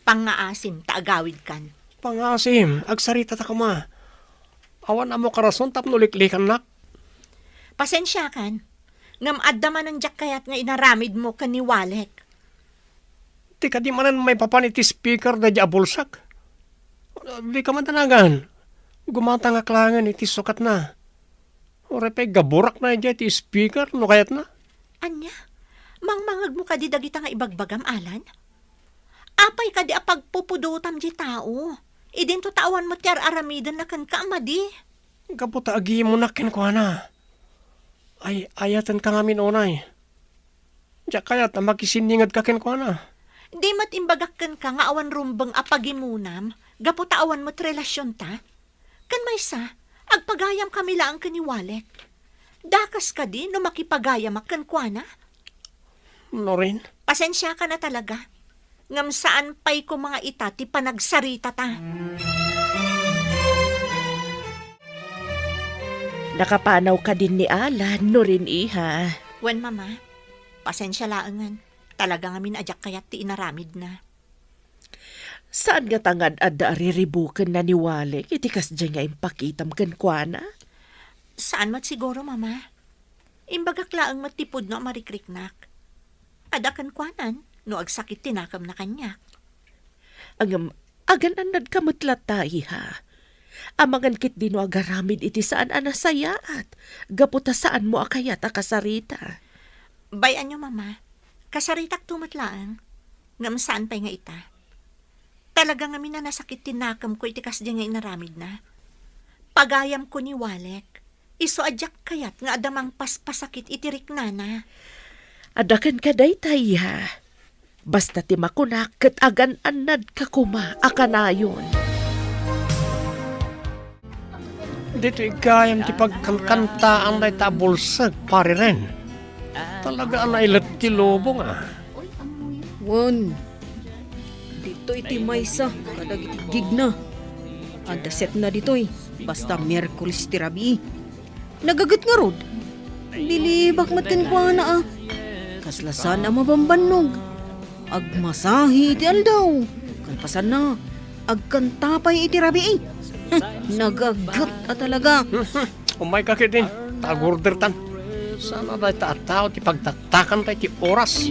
Pangaasim, taagawid kan. Pangasim, agsarita ta ka ma. Awan amo karason tapno liklikan nak. Pasensya kan. Ngam adda man ang jak kayat nga inaramid mo kan ni Walek. Di ka di manan may papaniti speaker da dya bulsak. Di ka man tanagan. Gumata nga klangan iti sukat na. O repay gaburak na dya iti speaker no kayat na. Anya, mangmangag mo ka di dagita nga ibagbagam, Alan? Apay ka di apagpupudutam di tao. Idin to tawan mo tiyar aramidan na kan kaamadi. Kaputa agi mo nakin ko na. Ay, ayatan ka ngamin onay. Diya kayat ang makisiningad ka ken ko na. Di mat imbagakkan ka nga awan rumbang apagimunam, gapo taawan mo't relasyon ta. Kan may sa, agpagayam kami lang ka ni Walek. Dakas ka di no makipagayam akan kwa na. No rin? Pasensya ka na talaga. Ngam saan pa'y ko mga itati panagsarita ta. Nakapanaw ka din ni Alan, no rin iha. Wen, mama, pasensya laangan. Talaga ngamin ajak kayat ti inaramid na. Saan nga tangad adda ariribukan na ni Walek, itikas dyan nga impakitam kan kwa na? Saan mat siguro, mama? Imbagak laang matipod no marikriknak. Adakan kwanan, no agsakit tinakam na kanyak. Ang agan anad kamutlat tayo ha. Amangan kit di no agaramid iti saan anasayaat. Gaputa saan mo akayat akasarita. Bayan nyo, mama. Kasaritak tumatlaang. Ngam saan pa'y nga ita. Talaga nga na nasakit tinakam ko itikas di nga inaramid na. Pagayam ko ni Walek. Iso adyak kayat nga adamang paspasakit itirik na. Adakan ka day tayo ha. Basta ti makunak kat agan anad ka kuma akanayon. Dito igayam ti pagkankantaan na itabulsag pare rin. Talaga ang nailat ti lobo nga. Wan. Dito iti maysa. Kadag iti gig na. Ada set na dito'y. Basta Merkulis ti Rabi. Nagagat nga rod. Bilibak matkan kwa na ah. Kaslasan na mabambanog. Agmasahi iti aldaw. Kalpasan na. Agkantapay iti Rabi eh. Nagagat at talaga. Umay ka din. Tagorder tan. Sana na taataw ti pagtatakan tayo ti oras.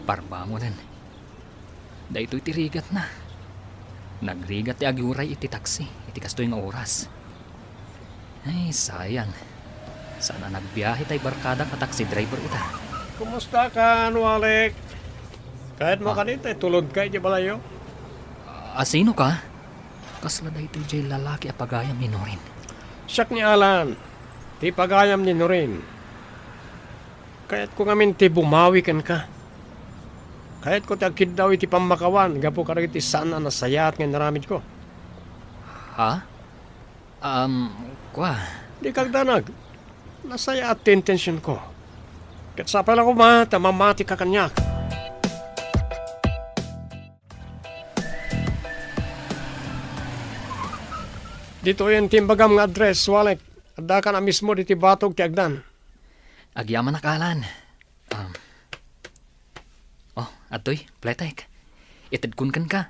Parba mo rin. Dahito iti rigat na. Nagrigat ti agiuray iti taksi. Iti kastoy nga oras. Ay, sayang. Sana nagbiyahe tay barkada ka taxi driver ita. Kumusta ka, Walek? Kahit mo kanita, tulod ka di balayo. Sino ka? Kasla dahito jay lalaki a pagayam ni Norin. Siyak ni Alan. Ti pagayam ni Norin. Kahit ko ngamin ti bumawi kan ka. Kahit ko tagkid daw iti pamakawan, gapo ka iti saan na nasayat nga naramid ko. Ha? Kwa? Di kagdanag. Nasaya at intensyon ko. Kat sa pala ko ma, tamamati ka kanyak. Dito yung timbagam nga address, Walek. Adda ka na mismo diti batog ti agdan. Agyaman nakalan. Atoy, pletek. Itadkun kan ka.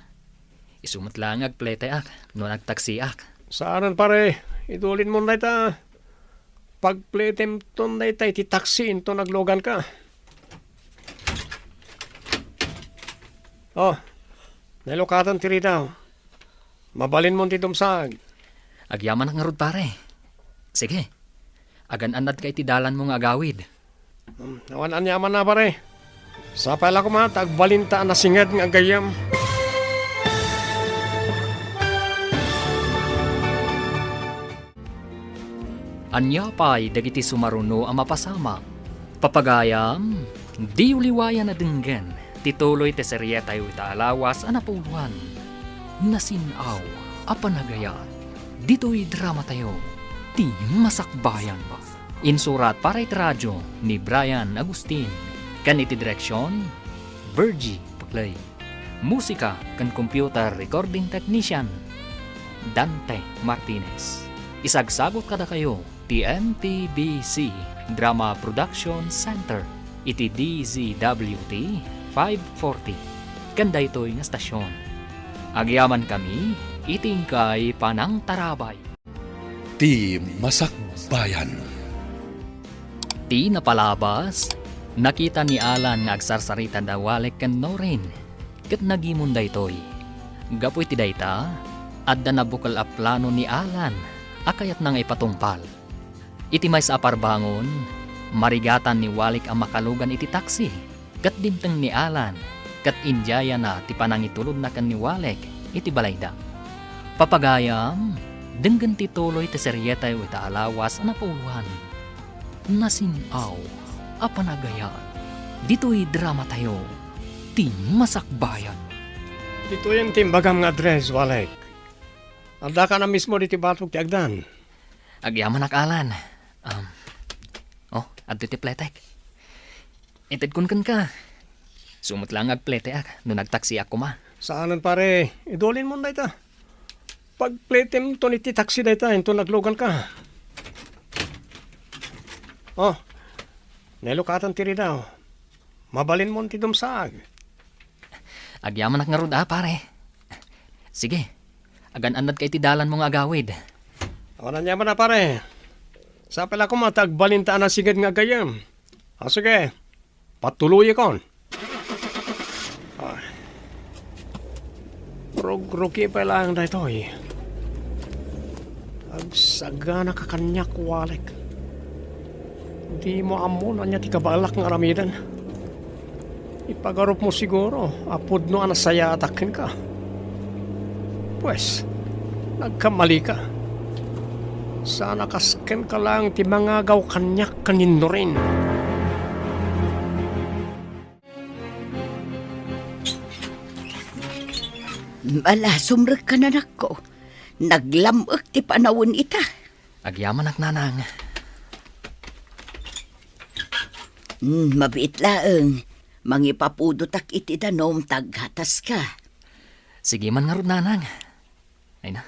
Isumat lang ag pletek no nagtaksi ak. Saanan pare, idulin mo na ita. Pag pletem ton na ita, iti taksi into naglogan ka. Oh, nalokatan ti ritaw. Mabalin mo ti dumsag. Agyaman nga rod pare. Sige. Agan-anad ka itidalan mo nga agawid. Nawan anyaman na pare. Sa pala ko ma, tagbalinta na singad nga gayam. Anya pa'y dagiti sumaruno ang mapasama. Papagayam, di uliwayan na dinggan. Tituloy te serye tayo itaalawas anapuluan. Nasinaw, apanagaya. Dito'y drama tayo. Ti masakbayan ba? Insurat para iti radyo ni Brian Agustin. Kan iti direksyon, Virgie Paklay. Musika kan computer recording technician, Dante Martinez. Isagsagot kada kayo, TMTBC Drama Production Center, iti DZWT 540. Kanda ito'y nga stasyon. Agyaman kami, itingkay panang tarabay. Ti Masakbayan. Ti napalabas, nakita ni Alan nga agsarsarita da Walek ken Norin. Ket nagimon daytoy. Gapoy ti dayta, adda nabukal a plano ni Alan, akayat nang ipatumpal. Iti may sa aparbangon, marigatan ni Walek ang makalugan iti taksi. Ket dimteng ni Alan, ket injaya na ti panangitulod na kan ni Walek iti balayda. Papagayam, denggan ti tuloy ti seryeta iti alawas na puluhan. Nasinaw, apanagaya. Dito'y drama tayo. Ti masakbayan. Dito yung timbagam nga address, Walek. Adda ka na mismo diti batog ti agdan. Agyaman nakalan. Adto ti pletek. Itid kun kan ka. Sumot lang ag pletek no nagtaksi ako ma. Saanan pare, idulin mo na ita. Pag pletem to niti taksi da ita, into naglogan ka. Oh, nelokatan tiri daw. Mabalin mo ti dumsag. Agyaman nga rod pare. Sige, agan-anad kay ti dalan mong agawid. Awan niya na pare. Sa pala ko matagbalintaan na sigad nga gayam. Sige, patuloy kon. Rog-rogi pa lang na ito eh. Agsaga na kakanyak, Walek. Di mo amo na niya ti kabalak ng aramidan. Ipagarup mo siguro, apod no anasaya atakin ka. Pues, nagkamali ka. Sana kasken ka lang ti mga gaw kanyak kanino rin. Bala, sumrek ka na nako. Naglamok ti panawon ita. Agyaman nanang. Mabit laeng. Mangipapudotak iti danom taghatas ka. Sige man nga rod nanang. Ay na,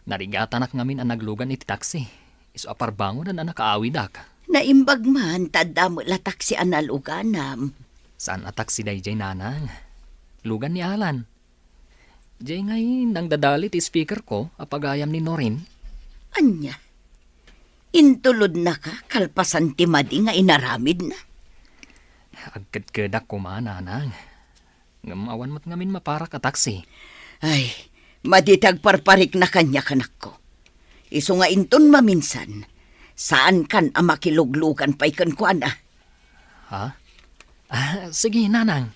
narigatan ngamin ang naglugan iti taksi. Iso aparbangon na nakaawidak. Naimbag man, tadam latak si analuganam. Saan atak si Dayjay nanang? Lugan ni Alan. Jay ngay nang dadalit speaker ko apagayam ni Norin. Anya? Intulod na ka, kalpasan ti madi nga inaramid na. Agkad-kadak ko mananang. Ngamawan mat ngamin maparak a taksi. Ay, maditag parparik na kanya kanak ko. Iso nga inton maminsan, saan kan ang makiluglukan pa ikan ko ana? Ha? Sige nanang.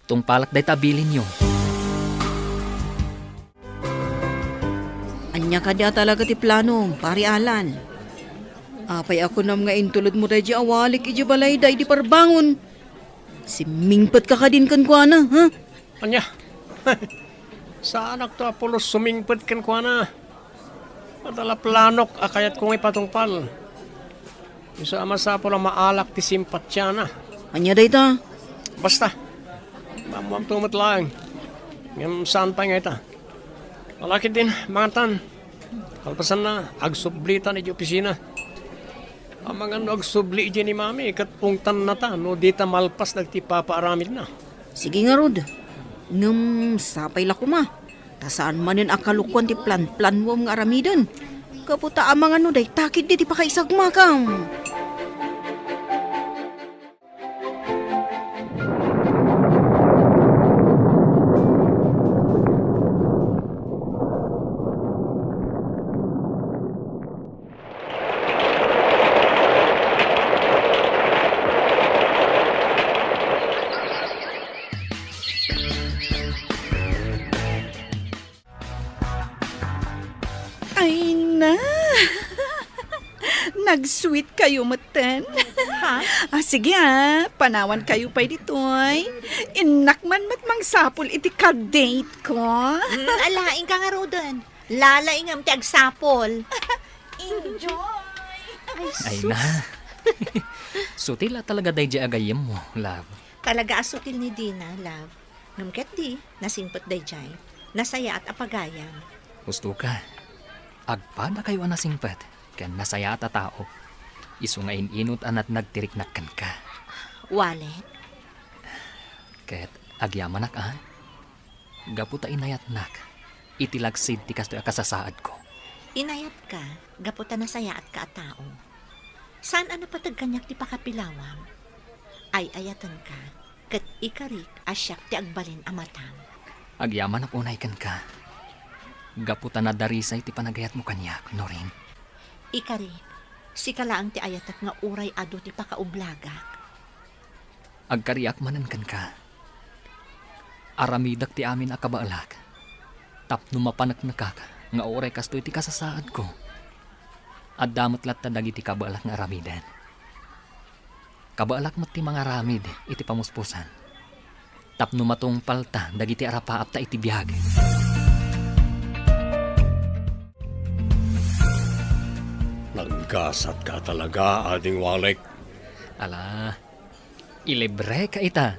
Tungpalak day tabilin nyo. Anya ka dia talaga ti plano, pari Alan. Apay ako nam nga intulod mo tayo di awalik iji balay da di parbangon. Simingpat ka din kan ko ana, ha? Anya? Saan to Apolos sumingpad kan ko na? Madala planok akayat kong ipatungpal. Isa sa po lang maalak ti simpatya na. Anya dayta? Basta, mamam tumot lang. Ngam saan pa nga ita. Malaki din, mga tan. Kalpasan na, agsublitan iti opisina. Ang mga agsubli iti ni mami, kat pungtan na ta, no dita malpas nagti papaaramid na. Sige nga rod. Ngam sapay la ko ma. Tasaan manin akalukuan ti plan-plan mo nga aramidan. Kaputa amang ano day takid di ti pakaisagma kam. Ay na! Nag-sweet kayo, matan. Ha? Sige panawan kayo pa ditoy. Inakman matmang sapol iti ka-date ko. Alaing ka nga rodan. Lalaing am ti agsapol. Enjoy! Ay na. Sutila talaga day di agayem mo, love. Talaga asutil ni Dina, love. Ngamket di, nasingpot day jay. Nasaya at apagayam. Gusto ka. Agpada kayo anasingpet. Kan nasaya at tao. Isu nga inot anat nagtiriknakan ka. Wallet? Ket agyaman nak gaputa inayat nak. Itilagsid ti kastoy akasasaad ko. Inayat ka, gaputa nasaya at ka at tao. Saan ano patag kanyak ti pakapilawam? Ay ayatan ka, ket ikarik asyak ti agbalin amatam. Agyaman ak unay kan ka. Gaputa na darisay ti panagayat mo kanyak, Norin. Ikarik, si kalaang ti ayatak nga uray ado ti pakaublagak. Agkariak manan kan ka. Aramidak ti amin akabaalak. Tapno mapanak nakak nga oray kastoy ti kasasaad ko. At damot lat dagiti kabaalak nga aramidan. Kabaalak mat ti mga aramid iti pamuspusan. Tapno matong palta dagiti arapaap ta iti biyag. Nagkasat ka talaga, ading Walek. Ala, ilibre ka ita.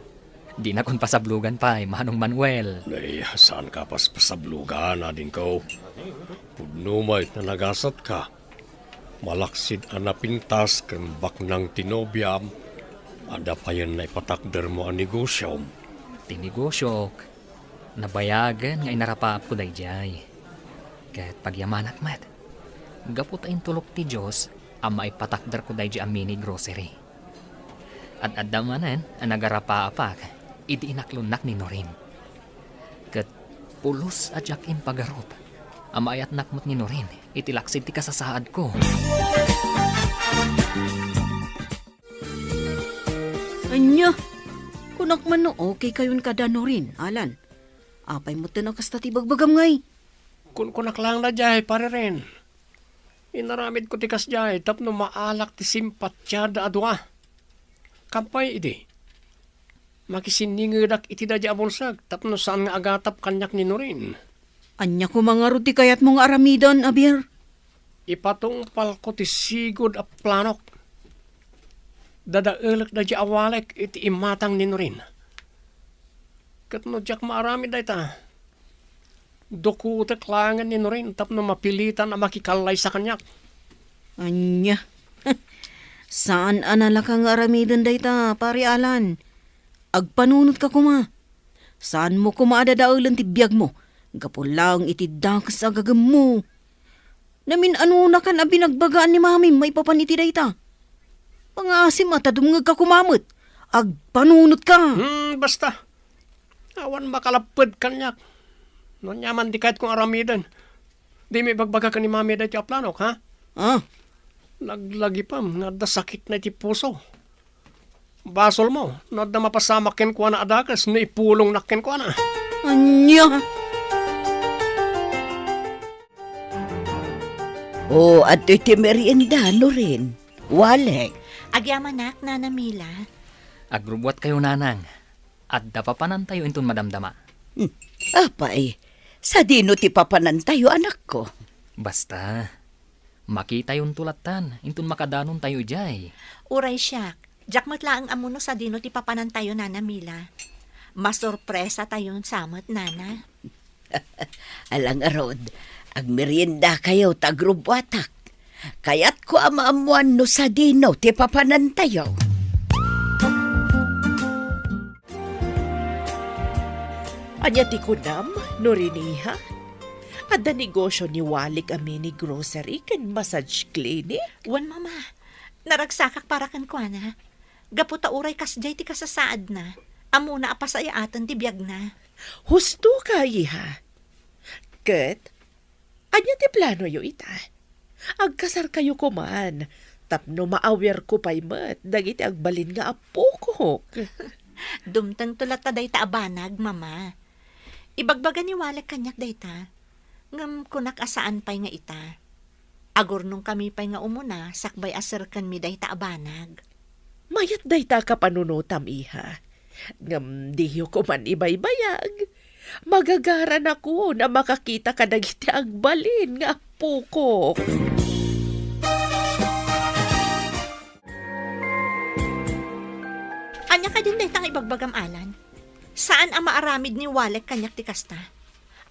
Di na kon pasablugan pa Manong Manuel. Nay, saan ka pasablugan, ading ko? Pudnumay na nagasat ka. Malaksid anapintas kembak ng tinobyam. Ada pa yan na ipatakder mo ang negosyo. Tinigosyok. Nabayagan nga inarapaap ko dayjay. Kahit pagyamanak mat. Gapot ayin tulok ti Diyos ang maipatakder ko dayjay ang mini grocery. At adamanan ang nagarapaapak iti inaklunak ni Norin. Kat pulos adyak in pagarop ang maayat nakmot ni Norin itilaksid ti kasasaad ko. Anya, kunak man no okay kayon kada no rin, Alan. Apay mo tinakas ta ti bagbagam ngay. Kunak lang na jay, pare rin. Inaramid ko tikas jay, tapno maalak ti simpatya da adwa. Kampay iti. Makisiningidak iti da abonsag, tapno saan nga agatap kanyak ni Norin. Anya ko mga ruti kayat mong aramidan, Abir. Ipatungpal ko ti sigod a planok. Dadaelek da awalek iti imatang ni Norin. Katno jak maarami da ita. Dokutek langan ni Norin tapno mapilitan na makikalay sa kanyak. Anya. Saan anala kang aramidan dayta, pare Alan? Agpanunot ka kuma. Saan mo kumaadadaulan ti biyag mo? Gapulang iti dakas agagam mo. Namin ano na kan abinagbagaan ni mami maipapaniti dayta. Pangasim at adumngag ka kumamot. Agpanunot ka. Basta. Awan makalapad kanyak. No nyaman di kahit kong aramidan. Di may bagbaga ka ni mami dahil yung planok, ha? Ah, Naglagi pa, nada sakit na iti puso. Basol mo, nada mapasamakin ko na adakas, na ipulong nakin ko na. anya. At iti merienda, Norin. Walek. Agyamanak, Nana Mila. Agrubwat kayo nanang. At dapapanan tayo intun madamdama. Apay, sa dino ti papanan tayo, anak ko. Basta, Makita yung tulatan, intun makadanon tayo jay. Uray siyak, jak matlaang amuno sa dino ti papanan tayo, Nana Mila. Masorpresa tayon samat, Nana. Alang arod, ag merienda kayo tagrubwatak. Kayat ko amaamuan no sa dino, ti papanan tayo. Anya ti kunam, no riniha? Ada negosyo ni Walik Amini Grocery kan massage clinic? Wan, Mama. Naragsakak para kan kwa na. Gaputa uray kasjay ti kasasaad na. Amuna apasaya atan ti biyag na. Husto ka, iha. Ket, anya ti plano yo ita? Agkasar kayo kuman. Tapno maawer ko pa'y mat. Dagiti agbalin nga apukok. Dumtang tulat ta day ta abanag, Mama. Ibagbaga ni Walek kanyak day ta. Ngam kunak asaan pa'y nga ita. Agor nung kami pa'y nga umuna, sakbay aser kan mi day ta abanag. Mayat day ta kapanunutam, iha. Ngam diyo ko man ibaybayag. Magagaran ako na makakita ka dagiti agbalin nga apukok. Anya ka din day tang ibagbagam alan? Saan ang maaramid ni Walek kanyak ti kasta?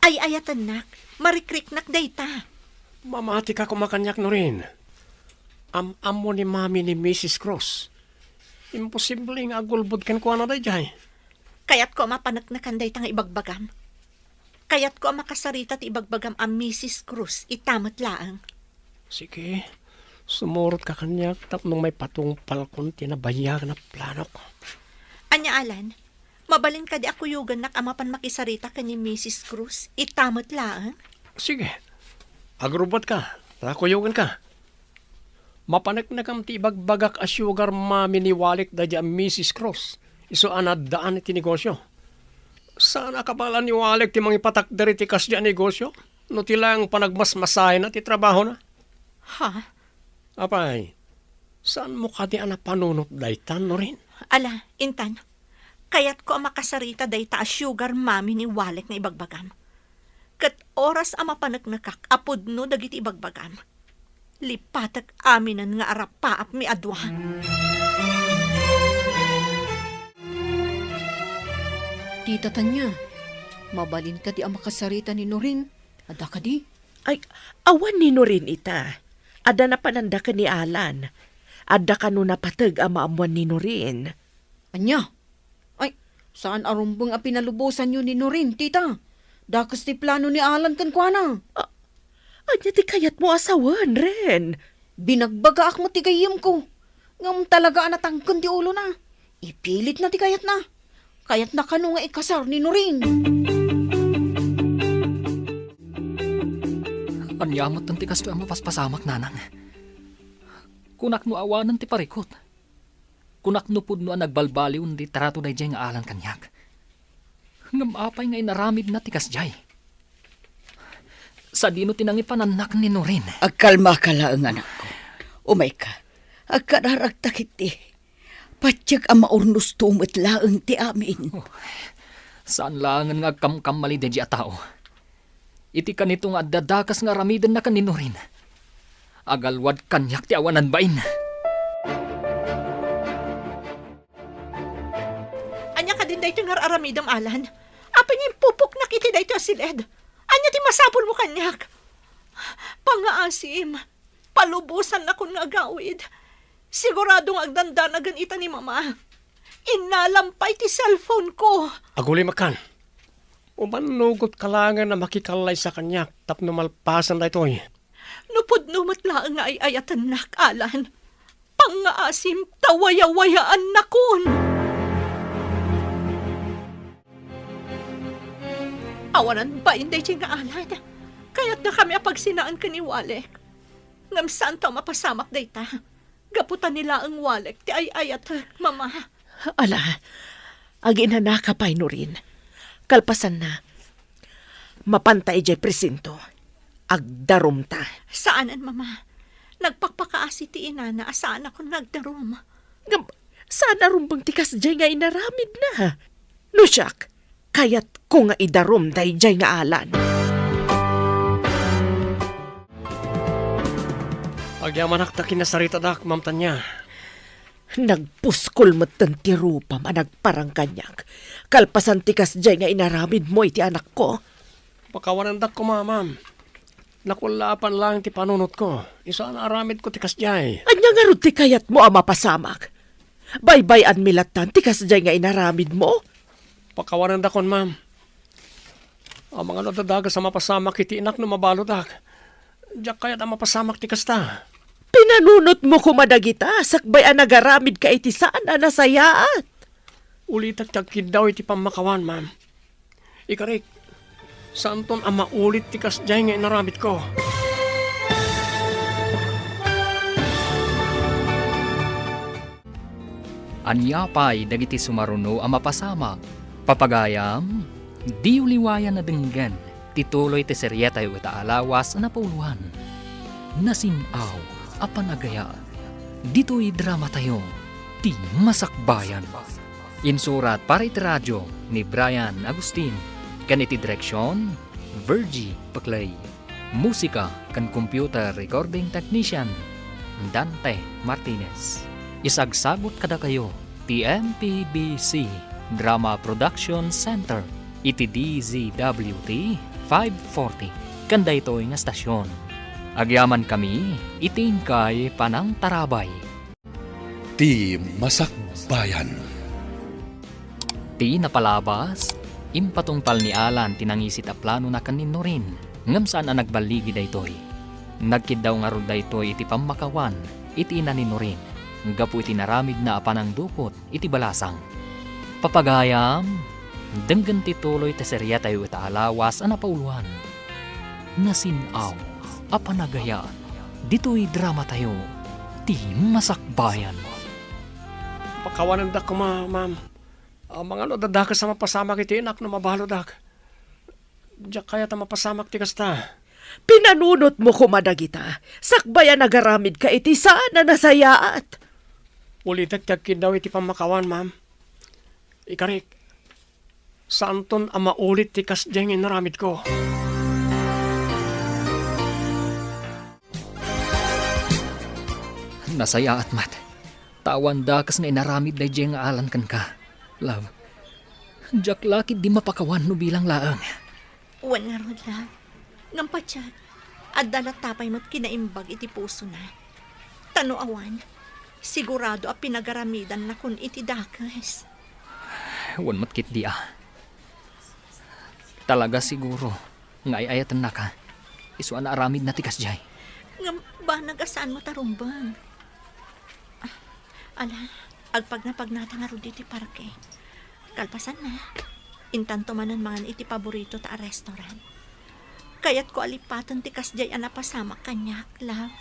Ay ayatan nak, marikriknak day ta. Mamati ka kumakanyak no rin. Am-amo ni mami ni Mrs. Cross. Imposible nga agulbod kan kuha na day jay. Kayat ko mapanaknakan day tang ibagbagam. Kayat ko makasarita ti ibagbagam ang Mrs. Cruz itamat laang. Sige, sumurot ka kanyak tapno may patungpal kung tinabayag na plano ko. Anya alan, mabalin ka di ako yugan nak amapan makisarita ka ni Mrs. Cruz itamat laang. Sige, agrubot ka, nakuyugan ka. Mapanaknakam ti ibagbagak a sugar mami ni Walik da dya Mrs. Cross. Iso anad daan iti negosyo. Sana kapalan ni Walik ti mga ipatakdari ti kas dya negosyo? No tilang panagmasmasahin na ti trabaho na? Ha? Apay, saan mo ka di anak panunot daytan no rin? Ala, intan. Kayat ko ang makasarita day ta a sugar mami ni Walek na ibagbagam. Kat oras ang mapanaknakak apod no dagiti ibagbagam. Lipatak aminan nga arapaap mi adwa. Tita Tanya, mabalin ka di ang makasarita ni Norin. Ada ka di? Ay, awan ni rin ita. Ada na pananda ka ni Alan. Ada ka no napatag ang maamuan ni Norin. Anya? Ay, saan arumbong ang pinalubusan nyo ni Norin, tita? Dakas ti plano ni Alan kan kwa na. Anya ti kayat mo asawan ren. Binagbaga ak mo ti gayem ko. Ngam talaga anatangkan ti ulo na. Ipilit na ti kayat na. Kayat na kano nga ikasar ni Norin. Anyamat ng tikas to ang mapaspasamak, nanang. Kunak no awanan ti parikot. Kunak no pudno ang nagbalbaliw di tarato day jay nga alan kanyak. Ngam apay nga inaramid na tikas jay. Sa dino tinangi pananak ni Norin. Agkalma ka lang, anak ko. Umay ka. Agkararagtakit ti. Patyag ang maurnos tumot laang ti amin. Saan langan nga kamkamali de a tao. Iti kanito nga dadakas nga ramidan na kanino rin. Agalwad kanyak ti awanan bain. Anya ka din dayto nga aramidam alan. Apa niya pupok na kiti dayto asiled. Anya ti masapol mo kanyak. Pangaasim. Palubusan na kun nga agawid. Siguradong agdandanagan ita ni mama. Inalampay ti cellphone ko. Aguli makan. Umanugot kalangan na makikalay sa kanyak tapno malpasan na ito eh. Nupod numatlaang nga ay ayatan nak, Alan. Pangaasim, tawaya-wayaan na kun. Awanan ba inday nga Alan? Kaya't na kami apagsinaan ka ni Walek. Ngam saan to mapasamak dayta? Gaputan nila ang Walek, ti ay ayat, mama. Ala, agin na nakapay no rin. Kalpasan na. Mapantay jay presinto. Agdarom ta. Saanan, mama? Nagpakpakaasi ti inana, asaan ako nagdarom. Ngam, saan arumbang tikas jay nga inaramid na? No siyak, kayat ko nga idarom day jay nga alan. Agyaman ta kinasarita dak, Ma'am Tanya. Nagpuskol mo ti rupa managparang kanyak. Kalpasan tikas jay nga inaramid mo iti anak ko. Pakawanan dak ko, Ma'am. Nakulapan lang ti panunot ko. Isa na aramid ko tikas jay. Anya nga ron ti kayat mo ama pasamak. Baybayan milatan tikas jay nga inaramid mo. Pakawanan dakon, Ma'am. Ang mga nadadaga sa mapasamak iti inak no mabalo dak. Diyak kayat ang mapasamak ti kasta. Pinanunot mo kumadagita, sakbay ang nagaramid ka iti saan na nasayaat. Ulitak tagkid daw iti pamakawan, Ma'am. Ikarik, saan ton ang maulit ti kasjay nga inaramid ko? Anyapay dagiti sumaruno ang mapasamak. Papagayam, di uliwayan na denggan. Tituloy ti seryeta yu alawas na pauluan. Nasinaw a panagaya. Dito'y drama tayo. Ti masakbayan. Insurat para iti radyo ni Brian Agustin. Kaniti direksyon, Virgie Paclay. Musika kan computer recording technician, Dante Martinez. Isagsagot kada kayo, TMPBC Drama Production Center, iti DZWT 540, kanda ito nga stasyon. Agyaman kami, itingkay panang tarabay. Ti Masakbayan. Ti napalabas, impatungpal ni Alan tinangisit a plano na kanino rin, ngam saan ang nagbaligi daytoy. Nagkid daw nga ron daytoy iti pamakawan, iti inanino rin. Gapu iti naramid na apanang dukot, iti balasang. Papagayam, denggan tituloy ta serya tayo ita alawas ang napauluan. Nasinaw, apanagayaan, dito'y drama tayo, ti masakbayan. Pakawanan dak ko, Ma'am. Ang mga nadadaga sa mapasamak iti inak no mabalo dak. Diyak kayat ang mapasamak ti kasta. Pinanunot mo kumadagita, sakbay ang nagaramid ka iti saan na nasayaat. Ulitak tagkid daw iti pamakawan, Ma'am. Ikarik, saan ton ang maulit ti kasjay nga inaramid ko? Nasaya at mat. Tawan da kas na inaramid na nga alan kan ka. Love, Jack lakid di mapakawan no bilang laang. Uwan nga rod lang. Ngampatsyag, at dalatapay mo't kinaimbag iti puso na. Tano awan, sigurado a pinagaramidan na kun iti dakas. Wan matkit di ah. Talaga siguro, nga ayatan na ka. Isuan na aramid na tikas jay. Ngam ba nagasaan mo tarumbang? Ala, agpag na pagnata nga rod iti parke. Kalpasan na. Intanto manan mangan iti paborito ta a restaurant. Kaya't ko alipatan ti kasjay ang napasama kanyak, love.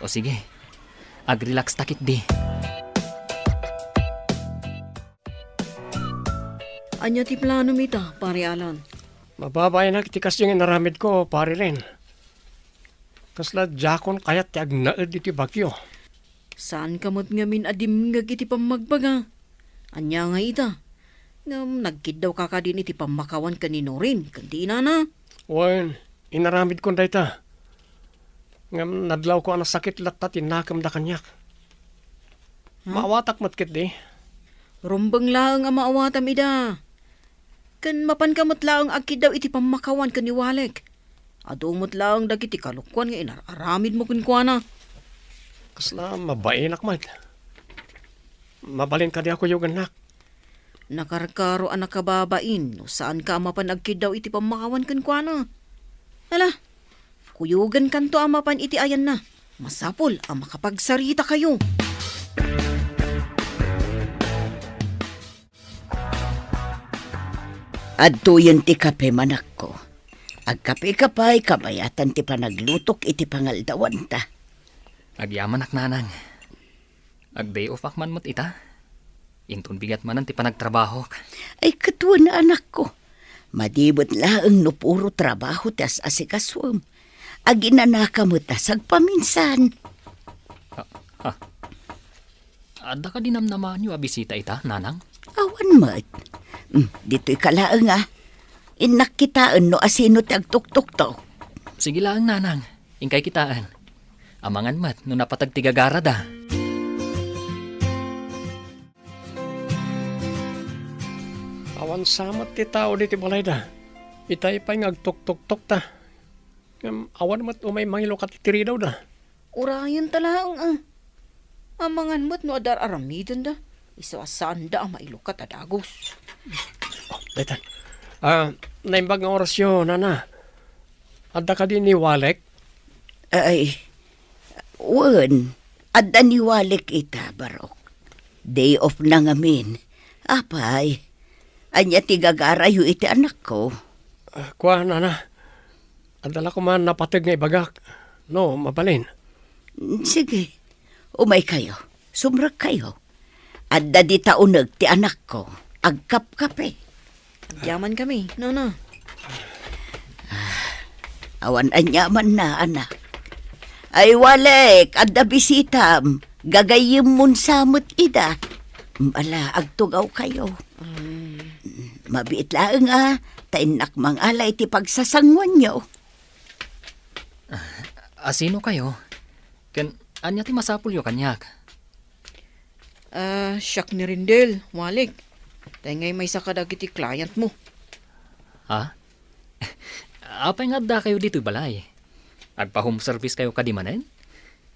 O sige, agrelax takit di. Anya ti plano mita, pare Alan. Mababay na iti kasjay nga inaramid ko, pare rin. Kasla jakon kayat ti agnaed iti bagyo. Saan kamot nga min adim nga iti pamagbaga? Anya nga ita. Ngam nagkid daw kakadin iti pamakawan kanino rin, kandi na na. Wen, inaramid ko dayta. Ngam nadlaw ko ang sakit latta tinakam da kanyak. Maawatak matkit di. Rumbang laang ang maawatam ida. Kan mapan kamot laang agkid daw iti pamakawan kaniwalek. Adumot laang dagiti kalukwan nga inararamid mo kunkwana. Kasla mabainak mat. Mabalin ka di ako yung anak. Nakarkaro ang nakababain no saan ka mapan agkid daw iti pamakawan kunkwana. Ala, kuyugan kanto ang mapan iti ayan na. Masapol ang makapagsarita kayo. Adto yun ti kape manak ko. Agkape kapay kabayatan ti panaglutok iti pangaldawan ta. Agyaman ak nanang. Agday ofak man mo't ita. Intun bigat manan ti panagtrabaho. Ay katwa na anak ko. Madibot laang no puro trabaho tas asikaswam. Aginanaka mo tasag paminsan. Adda ka dinamnaman nyo abisita ita, nanang? Awan mat. Dito'y kalaang Inakkitaan no asino ti agtuktok to. Sige lang, nanang. Ingkay kitaan. Amangan mat, no napatag tigagara da. Awan samat ti tao diti balay da. Itay pa'y ngagtok-tok-tok ta. Awan mat umay mangilo ka titiri daw da. Urayan talaang amangan mo't no adar aramidan da. Isasaan da ang mailukat at agos. Daytan. Naimbag nga orasyon, nana. Adda ka din ni Walek. Ay, wan, adda niwalik ita, Barok. Day off na ngamin. Apay, anya tigagarayo iti anak ko. Kwa, nana. Adala ko man napatag nga ibagak. No, mabalin. Sige, umay kayo. Sumrag kayo. Adda di taunag ti anak ko. Agkap-kape. Yaman kami, nana. Awan anyaman na, anak. Ay, Walek, adda bisitam. Gagayim mun samot ida. Mala, agtugaw kayo. Mabiit lang tainak mang alay ti pagsasangwan nyo. Asino kayo? Ken, anya ti masapul yo kanyak? Siyak ni Rindel, Walik. Tengay may sakadagiti client mo. Ha? Apay nga da kayo dito balay? Agpa-home service kayo kadimanen?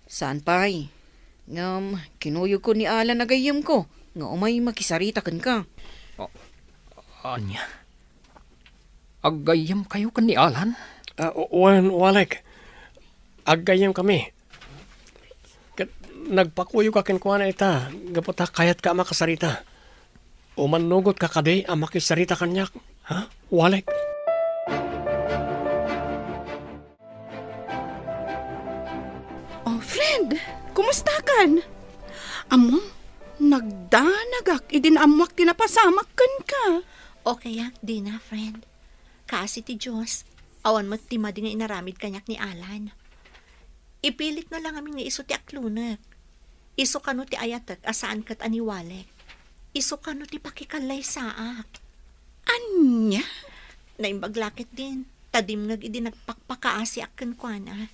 Saan pa'y? Ngam, kinuyog ko ni Alan na gayam ko. Nga umay makisarita kan ka. Anya? Agayam kayo kan ni Alan? Walek. Agayam kami. Nagpakuyo ka kinkuha na ita. Gaputa kayat ka makasarita. Umanugot ka kadi ang makisarita kanyak. Ha? Walek. Oh, friend, kumusta kan? Amo, nagdanagak, idinamwak tinapasamak kan ka. Okay, di na, friend. Kasi ti Diyos, awan mo ti madi nga inaramid kanyak ni Alan. Ipilit na lang aming nga iso ti aklunak. Iso kano ti ayatak asaan kat aniwalek. Iso kano ti pakikalay saak. Anya? Naimbaglakit din. Tadim ngag idi nagpakpakaasi akken kuana.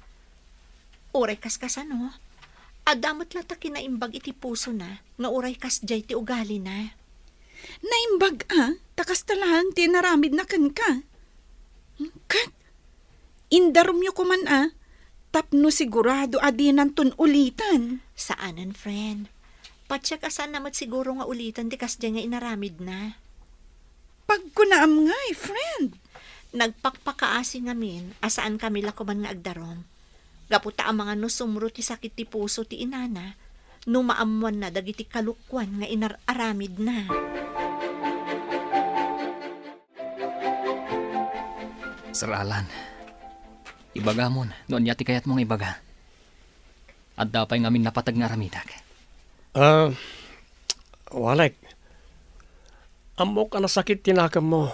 Uray kas kasano. Adamot lata kinaimbag iti puso na. Nga uray kas jay ti ugali na. Naimbag takas talahan ti naramid na kan ka. Kat, indarum yo kuman tapno sigurado adinan tun ulitan. Saanan, friend? Patsyak asan namat siguro nga ulitan di kas jay nga inaramid na. Pagkunaam nga friend. Nagpakpakaasi ngamin, asaan kami lakuman nga agdarom. Gaputa ang mga nusumro ti sakit ti puso ti inana, numaamuan na dagiti kalukwan nga inararamid na. Sir Alan, ibaga mo noon yati kayat mong ibaga. At dapay ngamin napatag nga ramidag. Walek. Amok ka na sakit tinakam mo.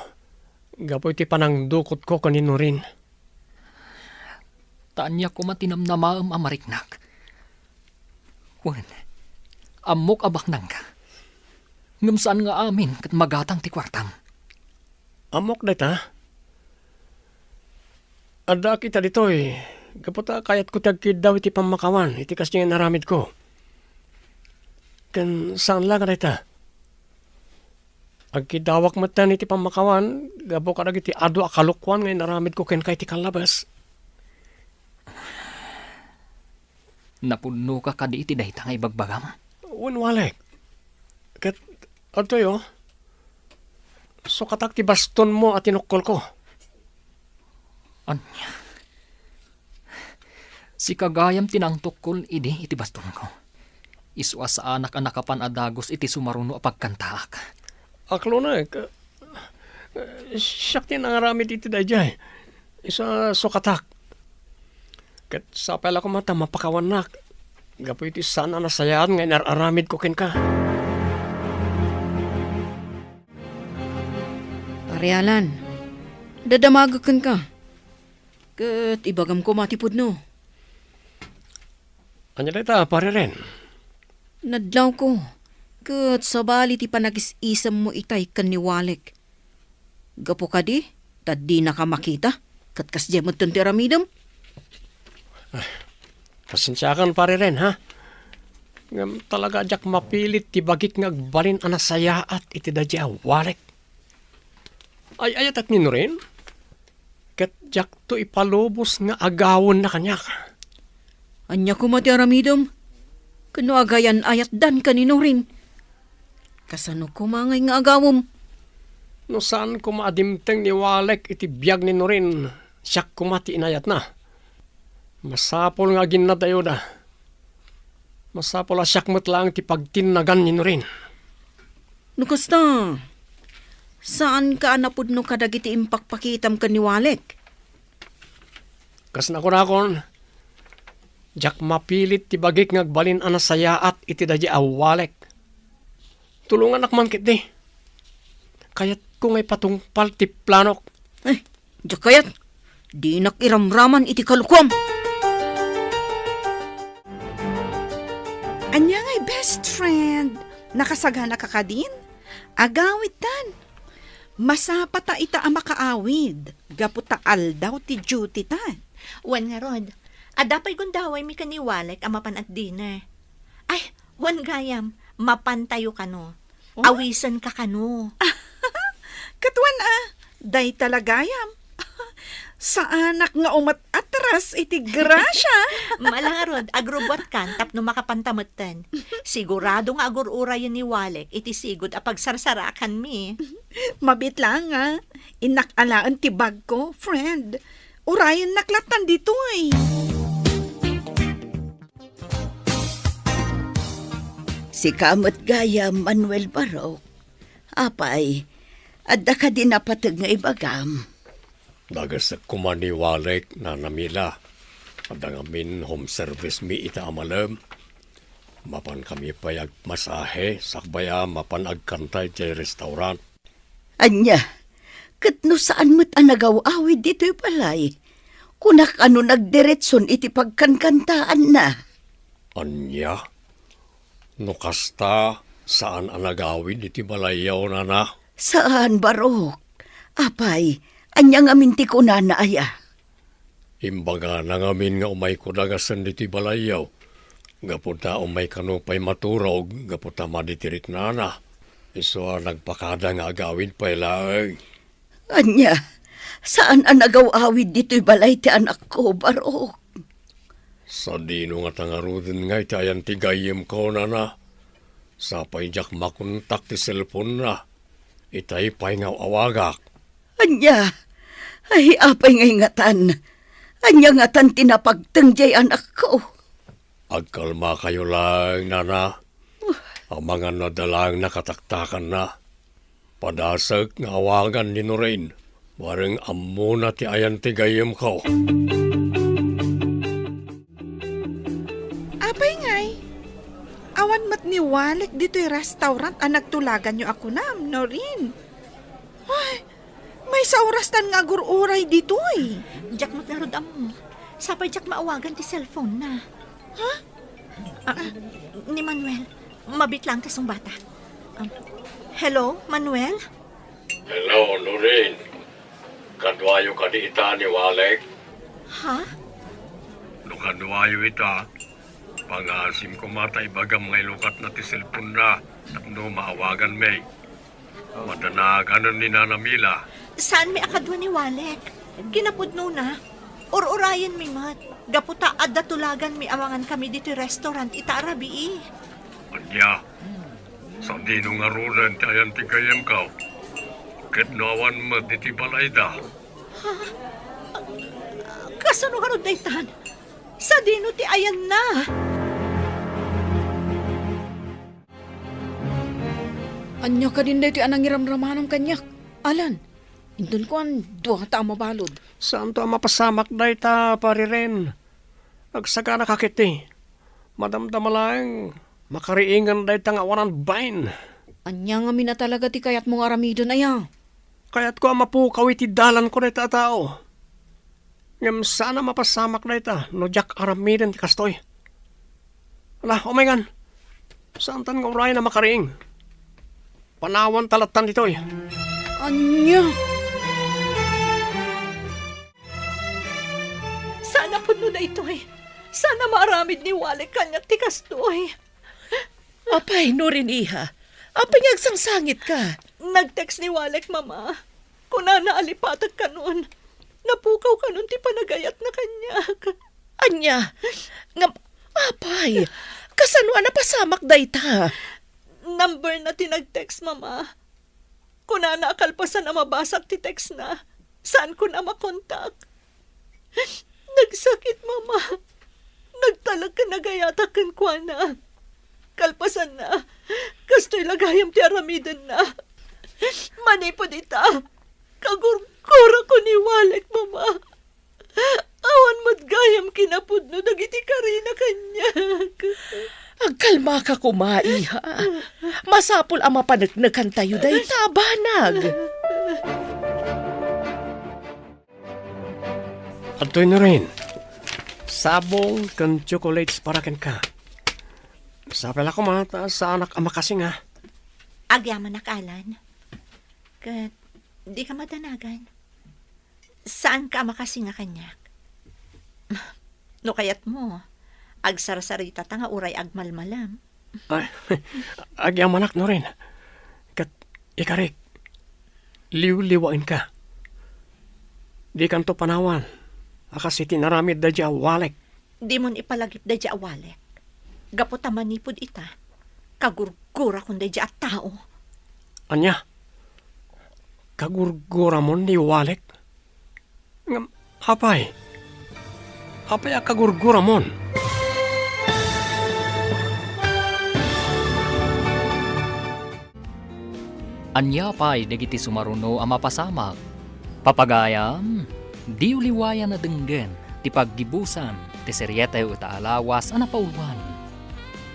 Gapoy ti panang dukot ko kanino rin. Taanya ko matinamnamaam amariknak. Wan, amok abak nang ka. Ngamsaan nga amin kat magatang ti kwartam. Amok na ta. Ada kita ditoy. Gaputa kayat ko tagkid daw iti pamakawan. Iti kas niya naramid ko. Kan saan lang na ta? Agkidawak matan iti pamakawan. Gabo ka iti ado akalukwan ngayon naramid ko ken kay ti kalabas. Napuno ka kadi iti dahita nga ibagbagam. Walek. Kat ato yo. So katak ti baston mo at tinukol ko. Anya? Si kagayam tinangtukol idi iti baston ko. Iswa sa anak-anak kapan adagos iti sumaruno apagkantaak. Aklo na siyak tin ang aramid iti dayjay. Isa sokatak. Kat sapay ko mata mapakawanak. Gapo iti sana nasayaan nga nararamid ko ken ka. Parialan, dadamagakan ka. Kat ibagam ko matipod no. Anya dita, pare rin. Nadlaw ko. Kat sabali ti panagis-isam mo itay kan ni Walek. Gapo ka di, tad di na ka makita. Kat kasdya mo ti ramidam. Pasensyakan pare ren, ha? Ngam talaga jak mapilit ti bagik nga agbalin anasayaat iti dadya walek. Ay ayat at nino rin? Ket jak to ipalubos nga agawon na kanyak. Anya ko mati aramidom. Kano agayan ayat dan kanino rin. Kasano ko mangay nga agawom. No saan ko maadimteng ni walek iti biyag ni Norin, siyak kumati inayat na. Masapol nga ginadayo da. Masapol asyak mo't lang ti pagtinagan ni Norin. Nukasta, saan ka anapod no kadagiti impakpakitam ka ni Walek? Kas na kon, jak mapilit ti bagik ngagbalin anasayaat iti dadya awalek. Tulungan nakman kit di. Kayat ko ngay patungpal ti planok. Eh, diyak kayat, di nakiramraman iti kalukwam. Anya ngay best friend. Nakasagana ka din? Agawid tan. Masapata ita ang makaawid. Gaputa aldaw ti duty tan. Wan nga rod, adapay gundaway mi kaniwalek ang mapan at dinner. Ay, wan gayam, mapantayo ka no. Awisan ka kano. Katuan day talagayam. Sa anak nga umat atras iti grasya. Malangarod, agrobot kan, tapno makapantamutan. Sigurado nga agururayan ni Walek, iti sigod a pagsarsarakan mi. Mabit lang Inakalaan ti bag ko, friend. Urayan naklatan dito Si kamot gaya Manuel Barok. Apay, adda ka din napatag nga ibagam. Dagas kumaniwalek na namila. Adangamin home service mi ita amalam. Mapan kami payag masahe, sakbaya mapan agkantay ti restaurant. Anya, kat no saan mo't anagaw-awid dito'y palay. Kunak ano nagdiretson iti pagkankantaan na. Anya? No kasta, saan anagawin iti balayaw na na? Saan, Barok? Apay, anya nga minti ko na aya. Imbaga na ngamin nga umay ko dagasan diti balayaw. Gaputa umay kanupay maturog, gaputa maditirik na na. Iso nagpakada nga agawin pa ilay. Anya, saan anagaw-awid dito'y balay ti anak ko, Barok? Sa dino nga tangarudin nga itayan ti gayem ko na na. Sapay jak makontak ti cellphone na. Itay pay nga awagak. Anya, ay apay ngay ngatan. Anya ngatan tinapagtengjay anak ko. Agkalma kayo lang, nana. Ang mga nadalang nakataktakan na. Padasag nga awagan ni Norain. Waring ammo na ti ayan ti gayem ko. Apay ngay. Awan mat ni Walek dito'y restaurant nagtulagan nyo ako Norin. Ay, may saurastan nga agururay dito'y. Jack mo't narod amo. Sapay Jack maawagan ti cellphone na. Ha? Ni Manuel, mabit lang tasong bata. Hello, Manuel? Hello, Norain. Kadwayo ka di ita ni Walek. Ha? No kadwayo ita. Pangasim ko mata ibagam ngay lukat na ti cellphone na. Tapno maawagan may. Madanagan ni Nana Mila. Saan may akadwa ni Walek? Kinapudno na. Urayan mi mat. Gaputa adda tulagan mi awangan kami dito restaurant ita arabi. Anya, sa dino nga runan ti ayan ti gayem ka. Ket nawan mo diti balay da. Kasano ka daytan? Sa dino ti ayan na. Anya ka din dito anang iramramanong kanyak. Alan, indun ko ang duwa ta mabalod. Saan to mapasamak da ita pariren? Agsaga na kakiti. Madamdama lang. Makariingan da ita nga wanan bain. Anya nga mina talaga ti kayat mong aramido na ya. Kaya't ko mapukaw iti dalan ko da ita tao. Ngam sana mapasamak da ita. No jak aramiden ti kastoy. Ala, omengan. Saan tan nga uray na makariing? Panawan talatan ditoy. Anya? Sana po no na ito eh. Sana maaramid ni Walik kanya ti kastoy. Apay, Norin iha. Apay ngagsangsangit ka. Nag-text ni Walik, mama. Kuna naalipatag ka nun. Napukaw ka nun ti panagayat na kanya. Anya, nga, apay, kasano na pasamak dayta? Number na tinag-text, mama. Kuna naakalpasan na mabasak ti text na. Saan ko na makontak? Nagsakit, mama. Nagtalag ka nagayata kan kwa na. Kalpasan na. Kasto'y lagayam ti aramiden na. Manipod ita. Kagurkura ko ni Walek, mama. Awan mo't gayam kinapudno dagiti karina kanya. Agkalma ka kumaiha. Masapul ang mapanagnagan tayo day tabanag. At na rin, sabong kan chocolates para ken ka. Sabi ko mata sa anak ama kasi nga. Agyaman nakalan. Kat di ka madanagan. Saan ka makasi nga kanyak? No kayat mo, agsarasarita ta nga uray agmalmalam. Ay, agyaman na rin. Kat ikarik, liw-liwain ka. Di kanto panawan. Akasi tinaramid da dya Walek. Di mon ipalagip da dya Walek. Gapot manipod ita. Kagurgura kung da dya at tao. Anya, kagurgura mo ni Walek? Ngam, apay? Apay a kagurgura mon? Anya pa'y dagiti sumaruno ang mapasamak. Papagayam, di uliwayan na denggen, ti paggibusan, ti seryeta yu alawas ang napauluan.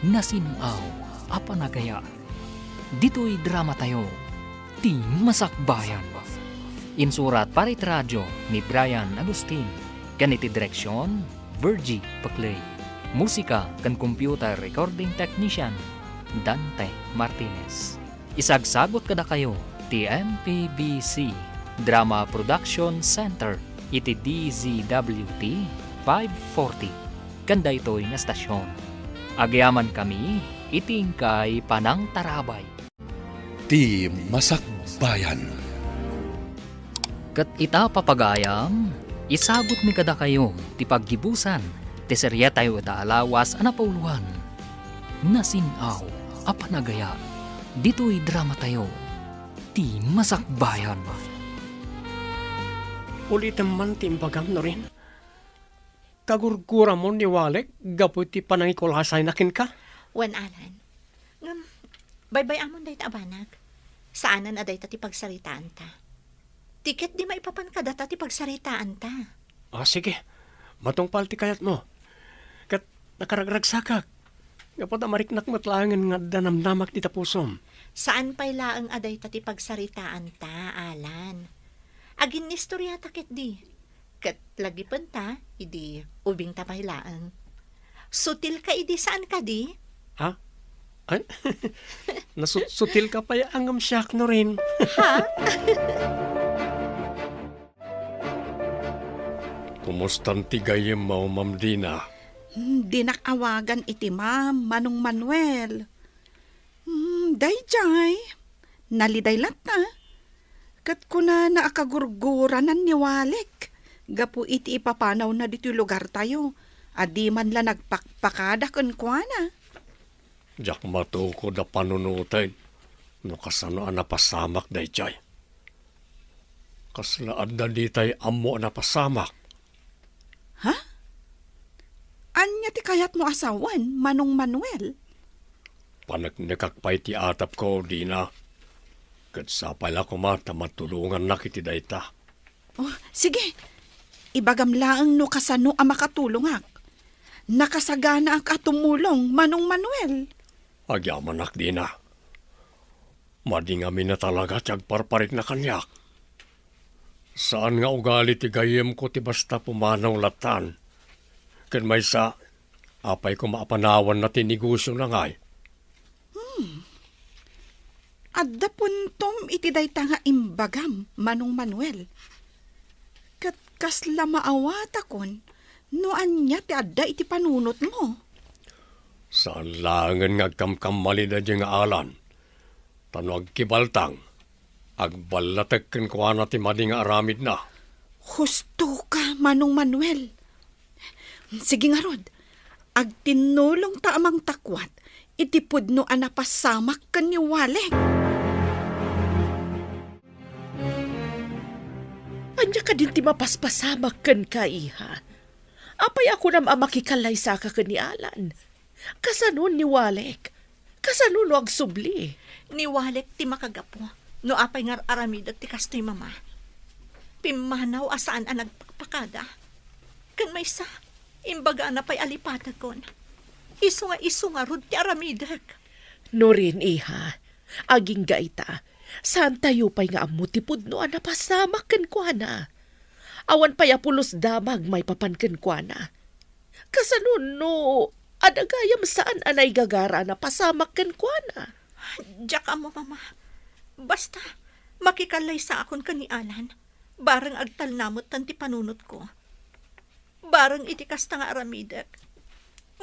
Nasinaw, apa nagaya. Dito'y drama tayo, ti masakbayan. Insurat parit radyo ni Brian Agustin. Ganiti direksyon, Virgie Paclay. Musika kan computer recording technician, Dante Martinez. Isagsagot kada kayo, ti MPBC Drama Production Center, iti DZWT 540. Kanda ito'y nga stasyon. Agyaman kami, itingkay Panang Tarabay. Ti Masakbayan. Kat ita papagayam, isagot mi kada kayo, ti paggibusan, ti serya tayo ita alawas anapauluan. Nasinaw, apanagaya, dito'y drama tayo, ti masakbayan. Ulitin man timbagam na rin. Kagurgura mo ni Walek, gapoy ti panangikulasay nakin ka? Wan alan. Ngam, baybay amon day ta abanag. Saanan aday ta ti pagsaritaan ta. Tiket di maipapan ka data ti pagsaritaan ta. Ah, sige. Matungpal ti kayat mo. Kat nakaragragsakak. Gapot mariknak matlangan nga danamdamak ti tapusom. Saan pa'y laang aday ta ti pagsaritaan ta, Alan? Agin ni istorya ta ket di. Kat lagi ta, idi ubing ta pa'y laang. Sutil ka idi saan ka di? Ha? Ay? Nasutil ka pa angam siyak no rin. Ha? Kumustan ti gayem mo, Ma'am Dina? Dinakawagan iti ma'am, Manong Manuel. Dayjay, naliday lata. Kat ko na naakagurguranan ni Walek. Gapu iti ipapanaw na dito lugar tayo. Adi man la nagpakpakada kan kwa na. Jak matuko da panunutin. No kasano napasamak dayjay. Kaslaan da ditay amo napasamak. Ha? Anya ti kayat mo asawan, Manong Manuel? Panagnikakpay ti atap ko, Dina. Kat sa pala ko mata matulungan na kiti dayta. Oh, sige. Ibagam laang no kasano ang makatulong ak. Nakasagana ak atumulong, Manong Manuel. Agyaman ak, Dina. Madingami na talaga tiyag parparik na kanyak. Saan nga ugali ti gayem ko ti basta pumanaw latan? Ken may sa, apay ko maapanawan na tinigusyo na ngay. Adda puntom iti dayta nga imbagam, Manong Manuel. Kat kasla maawata kon, No anya ti adda iti panunot mo. Saan langan nga kamkamali na dyan nga alan. Tanwag kibaltang. Agbalatag ko na ti madi nga aramid na. Husto ka, Manong Manuel. Sige nga rod, agtinulong ta amang takwat, iti pudno anapasamak kan ni Walek. Anya ka din ti mapaspasamak kan ka, iha. Apay ako na makikalay sa ka ni Alan. Kasanon ni Walek. Kasanon no agsubli. Ni Walek ti makagapo. No apay nga aramid at ti kastoy mama. Pimanaw asaan ang nagpakpakada. Kan may sa, imbaga na pa'y alipatag kon. Iso nga rod ti aramidak. No rin, iha. Aging gaita. Saan tayo pa'y nga amutipod no napasamak kan kwa na. Awan pa'y apulos damag may papankan kwa na. Kasanon no, adagayam saan anay gagara na pasamak kan kwa na. Diyak mo, mama. Basta, makikalay sa akon ka ni Alan. Barang agtal namot tanti panunot ko. Barang itikas ta nga aramidak.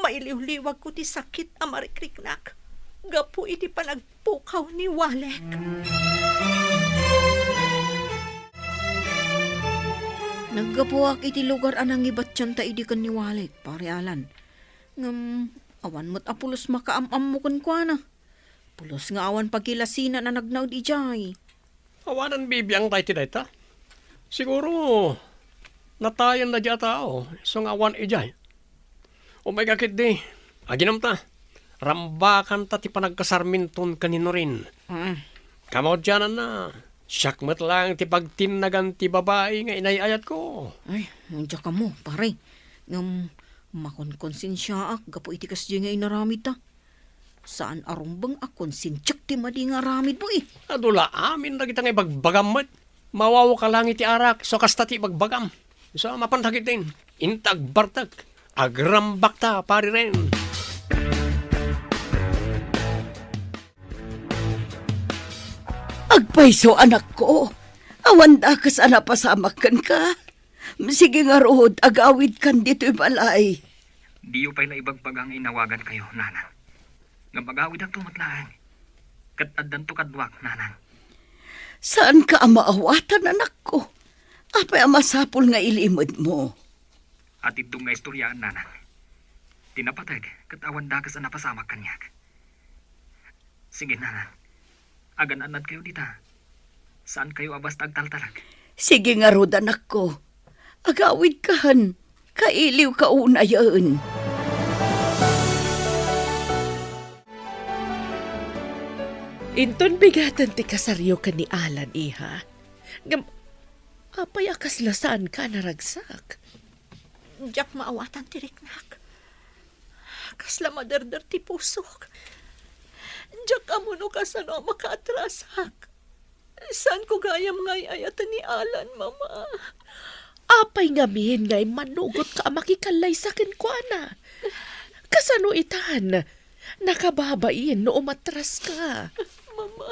Mailiw-liwag ko ti sakit amarikriknak. Gapu iti panagpukaw ni Walek. Naggapuak iti lugar anang ibat tiyan ta idikan ni Walek, pare Alan. Ngam, awan mo't apulos makaamam mo kun kwa na. Pulos nga awan pagkilasina na nagnaud ijay. Awanan bibiyang tayo ti dayta. Siguro, natayan na dya tao. So nga awan ijay. O may kakit di. Aginam ta. Rambakan ta ti panagkasarminton kanino rin. Kamaw dyan na. Siyakmat lang ti pagtinagan ti babae nga inayayat ko. Ay, nandiyan ka mo, pare. Ngam, makonkonsensya gapo iti kasdi nga inaramid ta. Saan arumbang akonsinsyak ti madi nga aramid mo eh. Adula amin na kita nga ibagbagam mat. Mawawo ka lang iti arak. So kasta ti ibagbagam. So mapantagit din. Intag bartag. Agrambak ta pari rin. Agpaiso anak ko. Awan da kas anapasamakan ka. Sige nga rod, agawid kan dito'y balay. Diyo pa'y naibagbagang inawagan kayo, nanang. Nga magawid ang tumatlaan. Kat addan to kadwak, nanang. Saan ka maawatan anak ko? Apay masapul nga ilimod mo. At itong nga istoryaan, nanang. Tinapatag, kat awan dakas ang napasamak kanyak. Sige, nanang. Agan-anad kayo dita. Saan kayo abas tagtaltalag? Sige nga rod anak ko. Agawid kahan. Kailiw ka una yun. Inton bigatan ti kasaryo ka ni Alan, iha. Ngam, apay akaslasaan ka naragsak. Diyak maawatan ti riknak. Kasla madarder ti pusok. Diyak amuno kasano makaatrasak. Saan ko gayam ngay ayatan ni Alan, mama? Apay ngamin ngay manugot ka makikalay sa kinkwana. Kasano itan? Nakababain no umatras ka. Mama.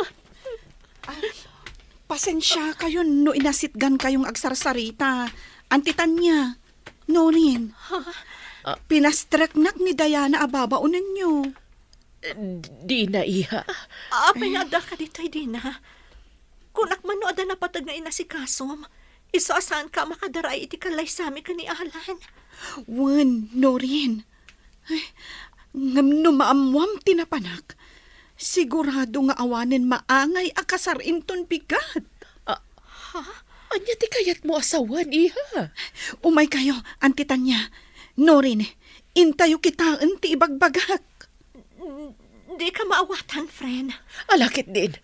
Pasensya kayo no inasitgan kayong agsarsarita. Antitan niya. No rin. Pinastreknak ni Diana ababaunan niyo. Di na, iha. Apay nga da ka ditay din, ha? Kunak man no ada na patag nga inasikasom. Iso asan ka makadaray iti kalay sami ka ni Alan. Wan, no rin. Ay, ngam no maamwam tinapanak. Sigurado nga awanin maangay akasar inton bigat. Anya ti kayat mo asawan, iha. Umay kayo, antitan niya. No rin, intayo kita ti ibagbagak. Di ka maawatan, friend. Alakit din.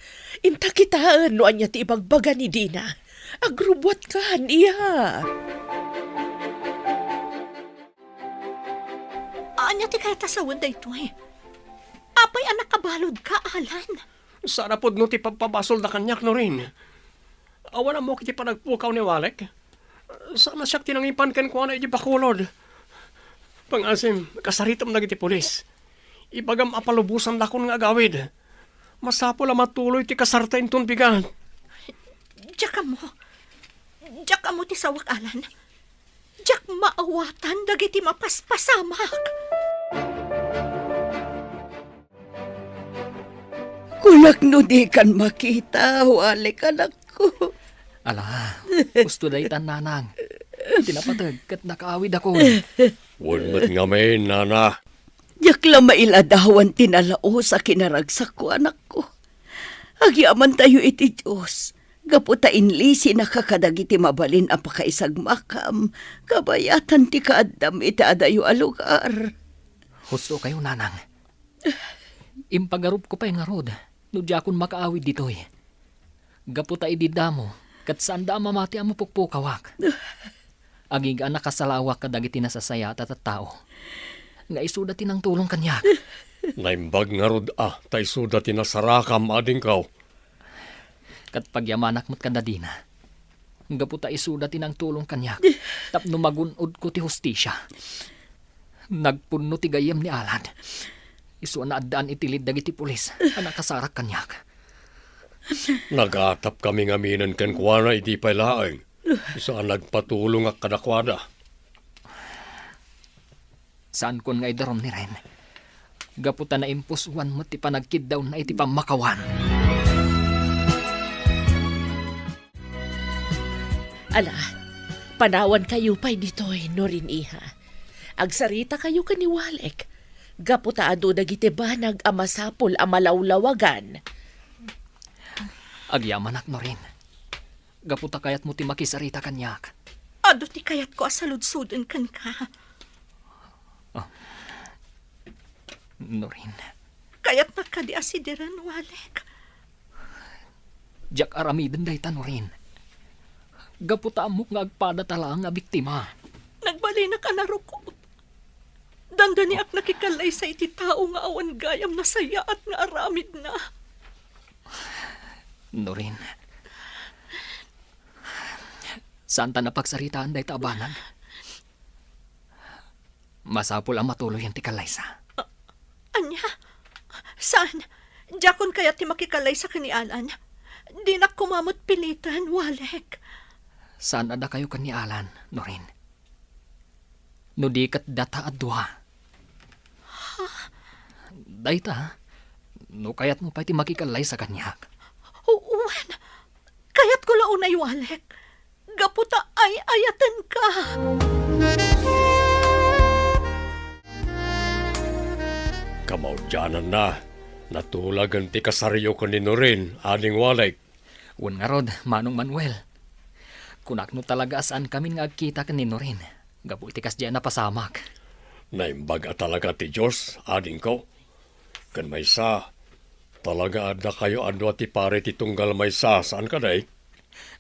Inta kitaan no anya ti ibagbaga ni Dina. Agrubwat ka, iha. Anya ti kaya tasawan da ito eh. Apay anak kabalod ka, Alan. Sana po no ti pagpabasol na kanyak no rin. Awan mo kiti pa nagpukaw ni Walek. Sana siyak tinangipan kan ko na iti bakulod. Pangasim, kasaritom na iti polis. Ibagam apalubusan lakon nga agawid. Masapo la matuloy ti kasarta inton bigat. Diyak mo. Diyak mo ti sawak, Alan. Diyak Sak maawatan dagiti mapaspasamak. Kulak no di kan makita, walik anak ko. Ala, gusto daytan nanang. Tinapatag kat nakaawid ako. Wan mat nga may, nana. Yakla mailadawan tinalao sa kinaragsak ko anak ko. Agyaman tayo iti Diyos. Gaputa inlisi nakakadagiti mabalin ang pakaisag makam. Kabayatan ti kaadam iti adayo a lugar. Gusto kayo nanang. Impagarup ko pa yung arod. No di akong makaawid ditoy. Gaputa ididamo. Kat saan da mamati ang mapukpukawak. Aging anak kasalawak kadagiti nasasaya at tao. Nga isudatin ang tulong kanyak. Naimbag nga rod tay sudatin na sarakam ading kaw. Kat pagyamanak mo't kadadina. Gaputa isudatin ang tulong kanyak. Tapno magunod ko ti hustisya. Nagpunno ti gayam ni Alan. Isu na addaan itilid dagiti pulis. Anak kasarak kanyak. Nagatap kami nga minan kan kuwana iti pailaeng. Saan nagpatulong ak kadakwada. Saan kon nga idarom ni Ren? Gaputa na impusuan mo ti panagkid daw na iti pamakawan. Ala, panawan kayo pa'y ditoy, Norin iha. Agsarita kayo kaniwalek. Gaputa ado dagiti banag amasapol amalawlawagan. Agyaman no rin. Gaputa kayat mo ti makisarita kanyak. Ado ti kayat ko asaludsuden kan ka. No rin. Kayat nakadi asidiran walek. Jak aramiden day no rin. Gaputa amok nga agpada talang nga biktima. Nagbali na ka narukot. Dandani ak nakikalay sa iti tao nga awan gayam na saya at nga aramid na. No rin. Saan ta napagsaritaan day tabanag? Masapul ang matuloy ang tikalaysa. Anya? Saan? Diyakon kaya ti makikalay sa kanialan. Di na kumamot pilitan, walek. Saan ada kayo kanialan, Norin? No di kat data at duha. Dayta, no kayat mo pa iti makikalay sa kanyak. Uwan, kayat ko launay, walek. Gaputa ay ayatan ka. Kamaudyanan na. Natulagan ti kasaryo ko ni Norin, ading walay. Un nga rod, Manong Manuel. Kunak no talaga saan kami nga agkita kanino rin. Gapu itikas diyan na pasamak. Naimbag talaga ti Diyos, ading ko. Kan may sa, talaga adda kayo ando ti pare ti tunggal may sa, saan ka day?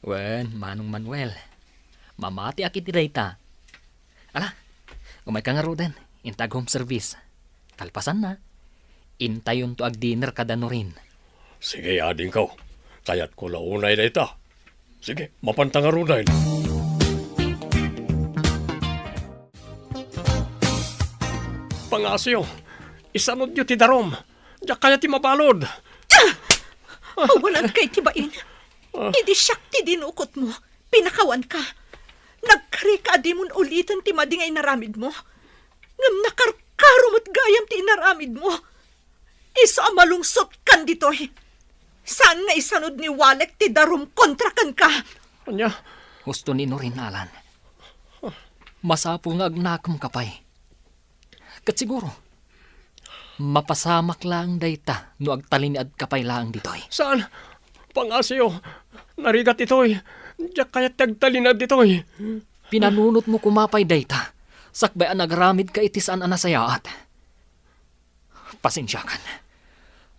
Wen, Manong Manuel. Mamati akit ti dayta. Ala, umay ka nga roden. Intag home service. Kalpasan na. Intayon to ag dinner kada no rin. Sige, ading ko. Kaya't ko launay na ita. Sige, mapantangaro na yun. Pangasyo, isanod nyo ti darom. Diyak kaya ti mabalod. Awalan kay tibain. Hindi siyak ti dinukot mo. Pinakawan ka. Nagkari ka di mon ulitan ti madingay naramid mo. Ngam nakarkarumot gayam ti naramid mo. Isa malungsot kan ditoy. Saan nga isanod ni Walek ti darum kontra kan ka? Anya? Gusto ni Norin Alan. Masapo nga agnakam kapay. Kat siguro, mapasamak lang dayta no agtalin at kapay lang ditoy. Saan? Pangasyo, narigat ito'y. Diyak kaya tagtalinad ito'y. Pinanunot mo kumapay dayta. Sakbay ang nagramid ka itisan anasayaat. Pasensya kan.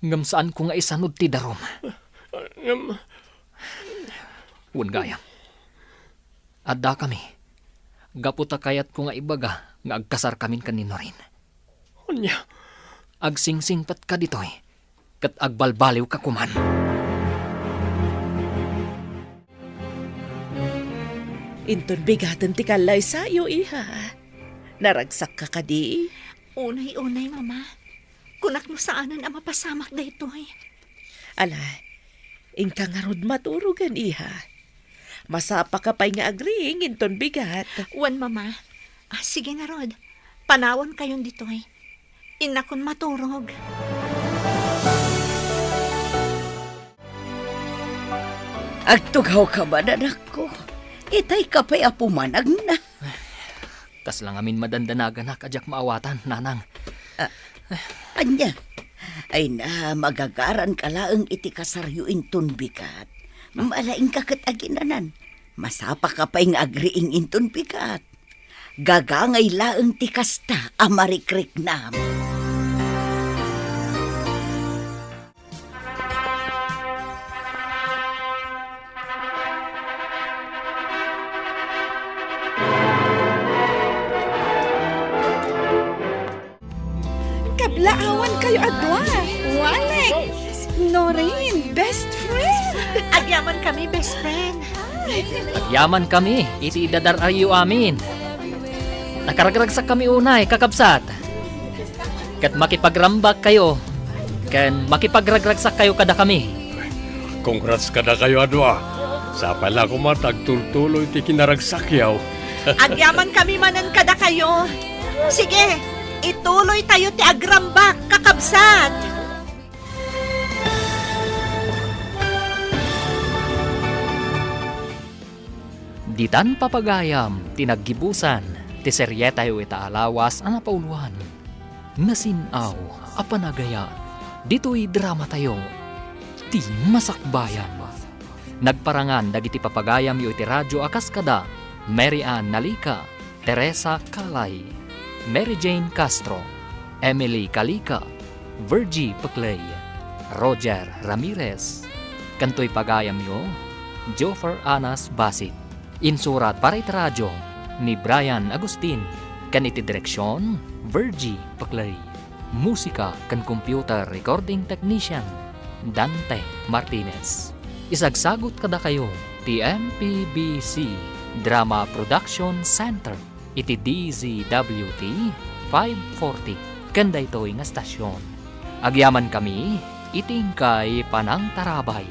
Ngam saan ko nga isanod ti darom. Un gayam. Adda kami. Gaputa kayat ko nga ibaga nga agkasar kamin kanino rin. Anya? Agsingsingpat ka ditoy. Kat agbalbaliw ka kuman. Inton bigatan ti kalay sayo, iha. Naragsak ka kadi. Unay-unay, mama. Kunak mo saanan ang mapasamak da ito'y. Ala, ingka nga rod maturugan, iha. Masapa ka pa'y nga agring, inton bigat. Wan, mama. Sige nga, Rod. Panawon kayon dito eh. Inakon maturog. Agtugaw ka ba, anak ko? Itay ka pa'y apumanag na. Kas lang amin madandanagan na kadyak maawatan, nanang. Anya, ay na magagaran ka laang iti kasaryuin tunbikat. Malaing kakat aginanan. Masapa ka pa'y agriing intun bikat. Gagangay laang ti kasta amarikrik nam. Kablaawan kayo adwa. Walek. Norin, best friend. Agyaman kami, best friend. Yaman kami, iti idadarayo amin. Nakaragragsak kami unay, kakabsat. Kat makipagrambak kayo, kan makipagragragsak kayo kada kami. Congrats kada kayo, adwa. Sa pala ko matagtultuloy ti kinaragsakyaw. Agyaman kami manan kada kayo. Sige, ituloy tayo ti agrambak, kakabsat. Ditan papagayam, tinaggibusan, ti serye tayo itaalawas ang napauluan. Nasinaw, apanagaya, dito'y drama tayo, ti masakbayan. Nagparangan dagiti papagayam yu iti radyo akas kada, Mary Ann Nalika, Teresa Kalay, Mary Jane Castro, Emily Kalika, Virgie Paclay, Roger Ramirez. Kanto'y pagayam yu, Joffer Anas Basit. Insurat para iti radyo ni Brian Agustin. Kan iti direksyon, Virgie Paclay. Musika kan computer recording technician, Dante Martinez. Isagsagot kada kayo, ti MPBC Drama Production Center. Iti DZWT 540. Kanda ito nga stasyon. Agyaman kami, iting kay Panang Tarabay.